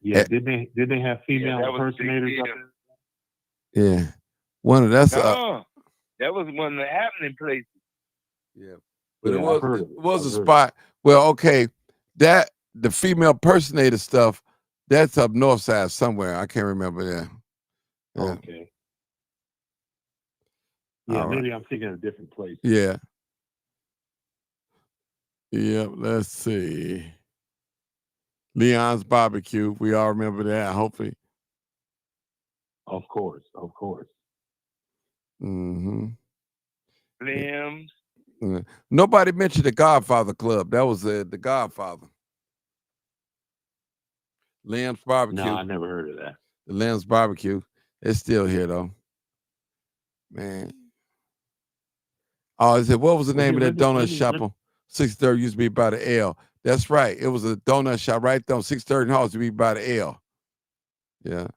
Yeah, didn't they have female impersonators up there? Yeah. One of that's that was one of the happening places. Yeah. But Yeah, it was a spot. Well, okay, the female impersonator stuff, that's up north side somewhere. I can't remember that. Yeah. Okay. Yeah, All right. maybe I'm thinking of a different place. Yeah. Yep. Let's see. Leon's Barbecue. We all remember that, hopefully. Of course. Mm-hmm. Limbs. Nobody mentioned the Godfather Club. That was the Godfather. Liam's Barbecue. No, I never heard of that. The Liam's Barbecue. It's still here though. Man. Oh, I said, what was the name of that donut shop on 63rd? Used to be by the L. That's right. It was a donut shop right there on 63rd and Hall. Used to be by the L. Yeah.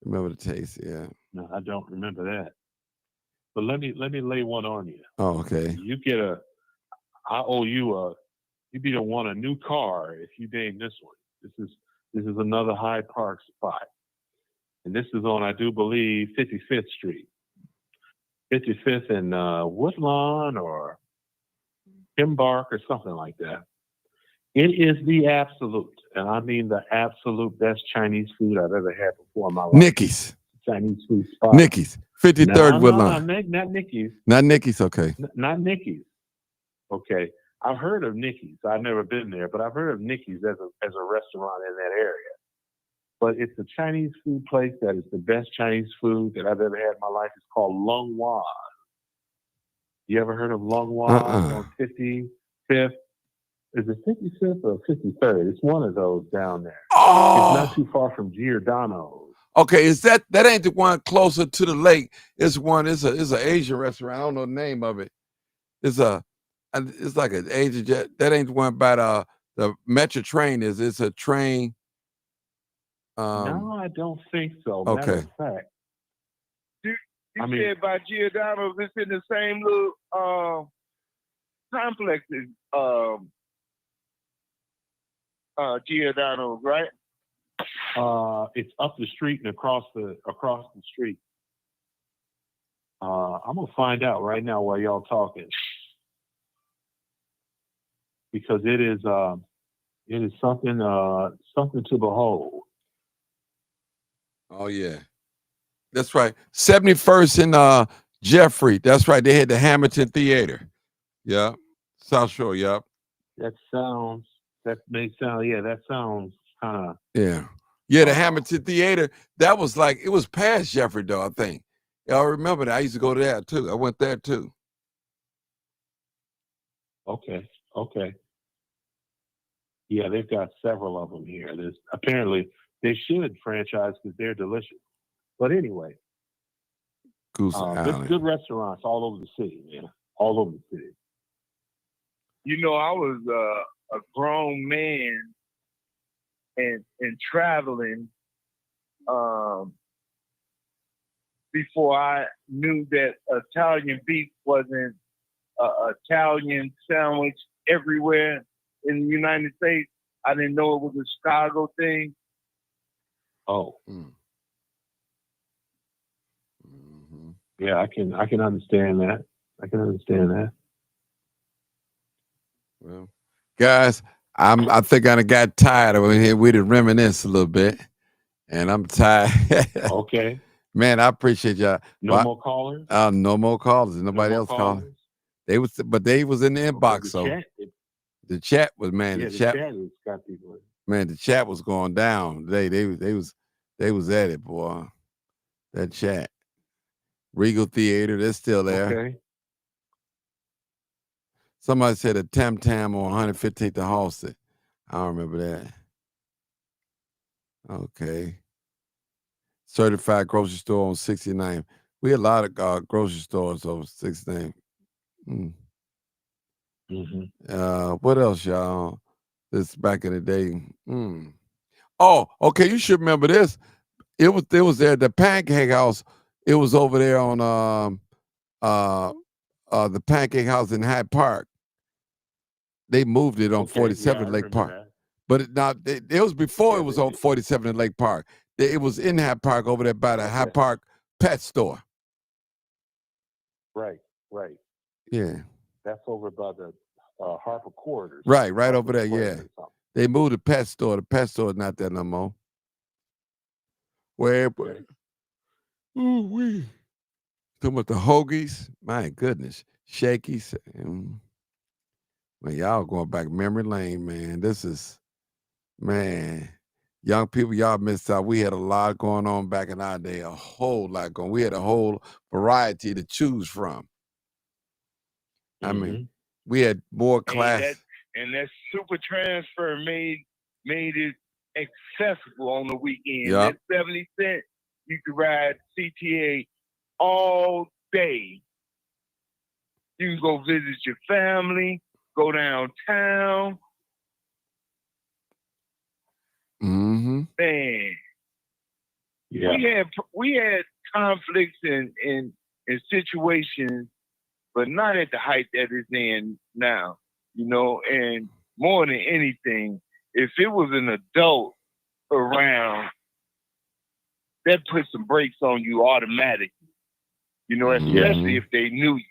Remember the taste, yeah. No, I don't remember that. But let me lay one on you. Oh, okay. You get I owe you you'd be to want a new car if you name this one. This is another Hyde Park spot. And this is on, I do believe, 55th Street. 55th and Woodlawn or Embark or something like that. It is the absolute, and I mean the absolute best Chinese food I've ever had before in my life. Nicky's. Chinese food spot. Nicky's. 53rd Woodlawn. Not Nicky's. Not Nicky's, okay. Not Nicky's. Okay. I've heard of Nicky's. I've never been there, but I've heard of Nicky's as a restaurant in that area. But it's a Chinese food place that is the best Chinese food that I've ever had in my life. It's called Lung Wan. You ever heard of Lung Wan on 55th? Is it 55th or 53rd? It's one of those down there. Oh. It's not too far from Giordano's. Okay, is that ain't the one closer to the lake? It's an Asian restaurant. I don't know the name of it. It's like an Asian jet. That ain't the one by the Metro train. It's a train. No, I don't think so. Okay. Matter of fact. You said by Giordano's, it's in the same little complex as Giordano's, right? It's up the street and across the street. I'm gonna find out right now while y'all talking, because it is something to behold. Oh yeah, that's right. 71st and Jeffrey. That's right. They had the Hamilton Theater. Yeah, South Shore. Yep. That sounds kind of. Yeah, the Hamilton Theater. That was like, it was past Jeffrey though, I think. Y'all remember that? I used to go to that too. I went there too. Okay. Yeah, they've got several of them here. Apparently they should franchise because they're delicious. But anyway, good restaurants all over the city, man. All over the city. You know, I was a grown man and traveling before I knew that Italian beef wasn't Italian sandwich everywhere in the United States. I didn't know it was a Chicago thing. Oh. Yeah, I can understand that. Well, guys, I think I got tired of it. We did reminisce a little bit, and I'm tired. Okay. Man, I appreciate y'all. No more callers? No more callers. Nobody else calling. They was in the inbox. The chat was, man. Yeah, the chat has got people. Man, the chat was going down. They was at it, boy. That chat. Regal Theater, they're still there. Okay. Somebody said a Tam Tam on 115th to Halsted. I don't remember that. Okay. Certified grocery store on 69. We had a lot of grocery stores on 69. What else, y'all? This back in the day. Oh, okay. You should remember this. It was there. The Pancake House. It was over there on the Pancake House in Hyde Park. They moved it on 47th Lake Park. That. But it was before it was on 47th and Lake Park. It was in Hyde Park over there by the Hyde Park pet store. Right. Yeah. That's over by the Harper Corridors. Right over there, yeah. They moved the pet store. The pet store is not there no more. Where? Ooh, wee. Talking about the hoagies. My goodness. Shakies. Man, y'all going back memory lane, man. This is, man. Young people, y'all missed out. We had a lot going on back in our day. A whole lot going. We had a whole variety to choose from. I mean, we had more class. And that super transfer made it accessible on the weekend. Yep. That 70 cent, you could ride CTA all day. You can go visit your family, go downtown. Mm-hmm. Man. Yeah. We had conflicts in situations, but not at the height that it's in now, you know, and more than anything, if it was an adult around, that put some brakes on you automatically, you know, especially if they knew you.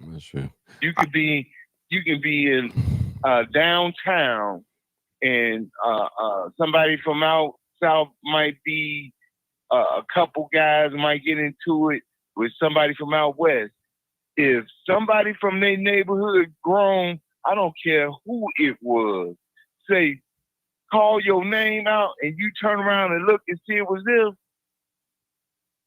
That's true. You can be in downtown, and somebody from out south might be a couple guys might get into it with somebody from out west. If somebody from their neighborhood grown, I don't care who it was, say, call your name out, and you turn around and look and see it was them,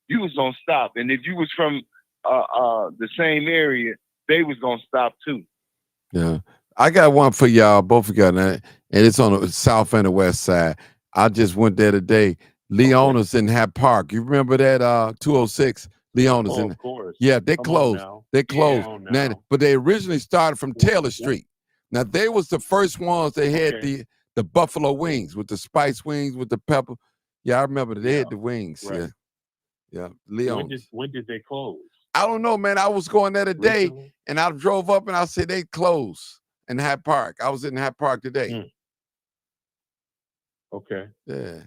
you was gonna stop. And if you was from the same area, they was gonna stop too. Yeah. I got one for y'all, both of y'all, and it's on the south and the west side. I just went there today. Leona's in Hat Park. You remember that 206? Leona's in. Of course. Yeah, they closed. They closed. Yeah. Now, but they originally started from Taylor Street. Now they was the first ones that had the buffalo wings with the spice wings with the pepper. Yeah, I remember they had the wings. Right. Yeah. Leona's. When did they close? I don't know, man. I was going there today, and I drove up and I said they closed in Hat Park. I was in Hat Park today. Okay. Yeah.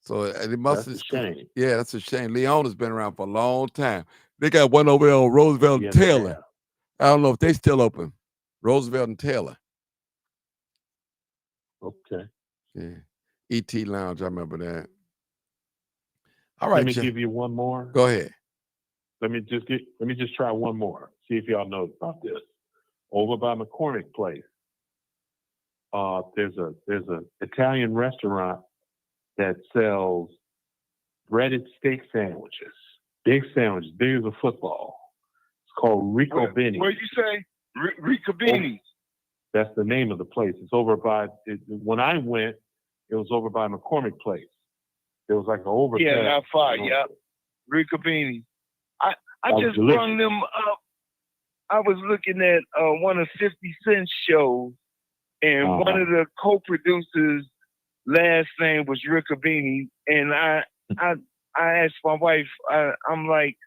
So it must That's a shame. Yeah, that's a shame. Leona's been around for a long time. They got one over there on Roosevelt and Taylor. I don't know if they still open. Roosevelt and Taylor. Okay. Yeah. ET Lounge, I remember that. All right. Let me give you one more. Go ahead. Let me just try one more. See if y'all know about this. Over by McCormick Place, there's a Italian restaurant that sells breaded steak sandwiches. Big sandwiches, big as a football. It's called Rico Benny. What did you say? Rico Benny. That's the name of the place. It's over by. When I went, it was over by McCormick Place. There was like an overpass. Yeah, not far. Yeah, Rico Benny. I just rung them up. I was looking at one of 50 Cent's shows, and one of the co-producers' last name was Riccobini, and I asked my wife, I'm like,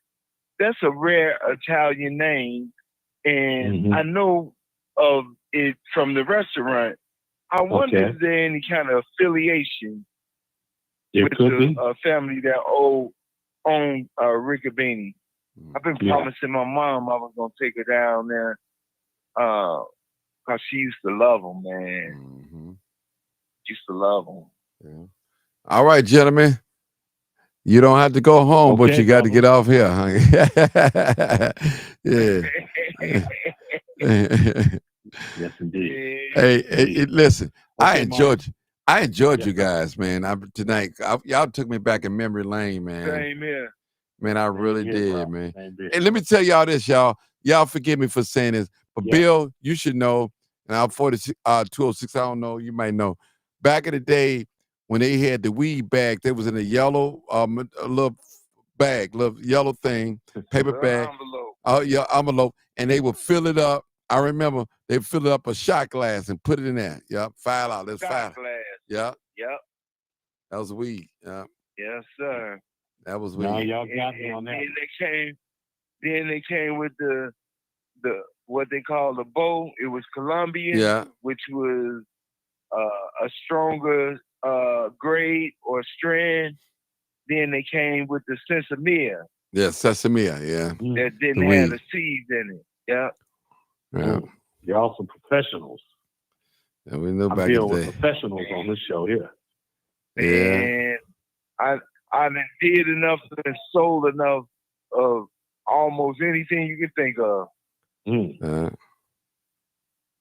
that's a rare Italian name, and I know of it from the restaurant. I wonder if there any kind of affiliation with the family that owned Riccobini. I've been promising my mom I was gonna take her down there, cause she used to love them, man. She used to love them. Yeah. All right, gentlemen. You don't have to go home, but you got to get off here. Huh? Yeah. Yes, indeed. Hey, listen. I enjoyed you guys, man. Tonight, y'all took me back in memory lane, man. Same here. Man, I really did, man. And let me tell y'all this, y'all. Y'all forgive me for saying this, but Bill, you should know, and I'm 206, I don't know, you might know. Back in the day, when they had the weed bag, they was in a yellow, a little bag, little yellow thing, paper bag. Envelope. And they would fill it up. I remember they fill it up a shot glass and put it in there. Yep, $5. That's $5. Yep. That was weed. Yeah. Yes, sir. That was weed. Now y'all got me on that. Then they came with the what they call the bow. It was Colombian, which was a stronger grade or strand. Then they came with the sesame. Yeah, sesame, yeah. That didn't have the seeds in it. Yeah. Y'all some professionals. Yeah, we know I'm back dealing in the day. with professionals on this show here. Yeah. And I done did enough and sold enough of almost anything you can think of.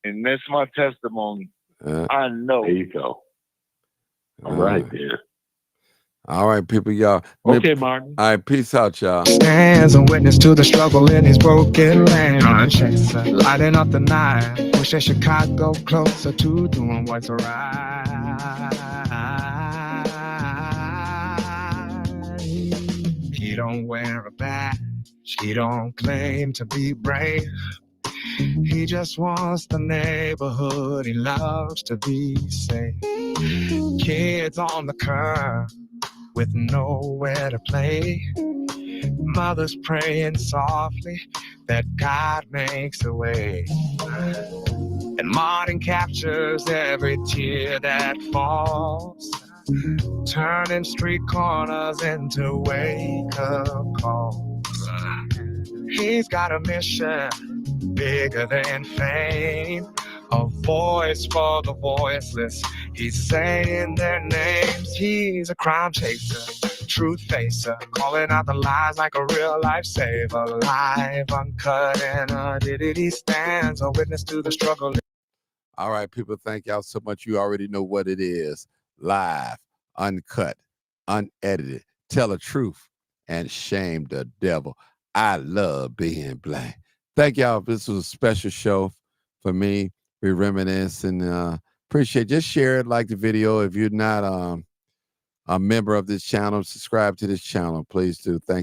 And that's my testimony. I know. There you go. All right, then. All right, people, y'all. Okay, Martin. All right, peace out, y'all. Stands a witness to the struggle in his broken land. Lighting up the night, pushing Chicago closer to doing what's right. He don't wear a badge, he don't claim to be brave. He just wants the neighborhood he loves to be safe. Kids on the curb with nowhere to play. Mothers praying softly that God makes a way. And Martin captures every tear that falls, turning street corners into wake-up calls. He's got a mission bigger than fame, a voice for the voiceless. He's saying their names. He's a crime chaser, truth facer, calling out the lies like a real lifesaver. Live, uncut, and unedited, he stands a witness to the struggle. All right, people, thank y'all so much. You already know what it is. Live, uncut, unedited, tell the truth, and shame the devil. I love being black. Thank y'all. This was a special show for me. We reminisce and appreciate. Just share it, like the video. If you're not a member of this channel, subscribe to this channel. Please do. Thank you.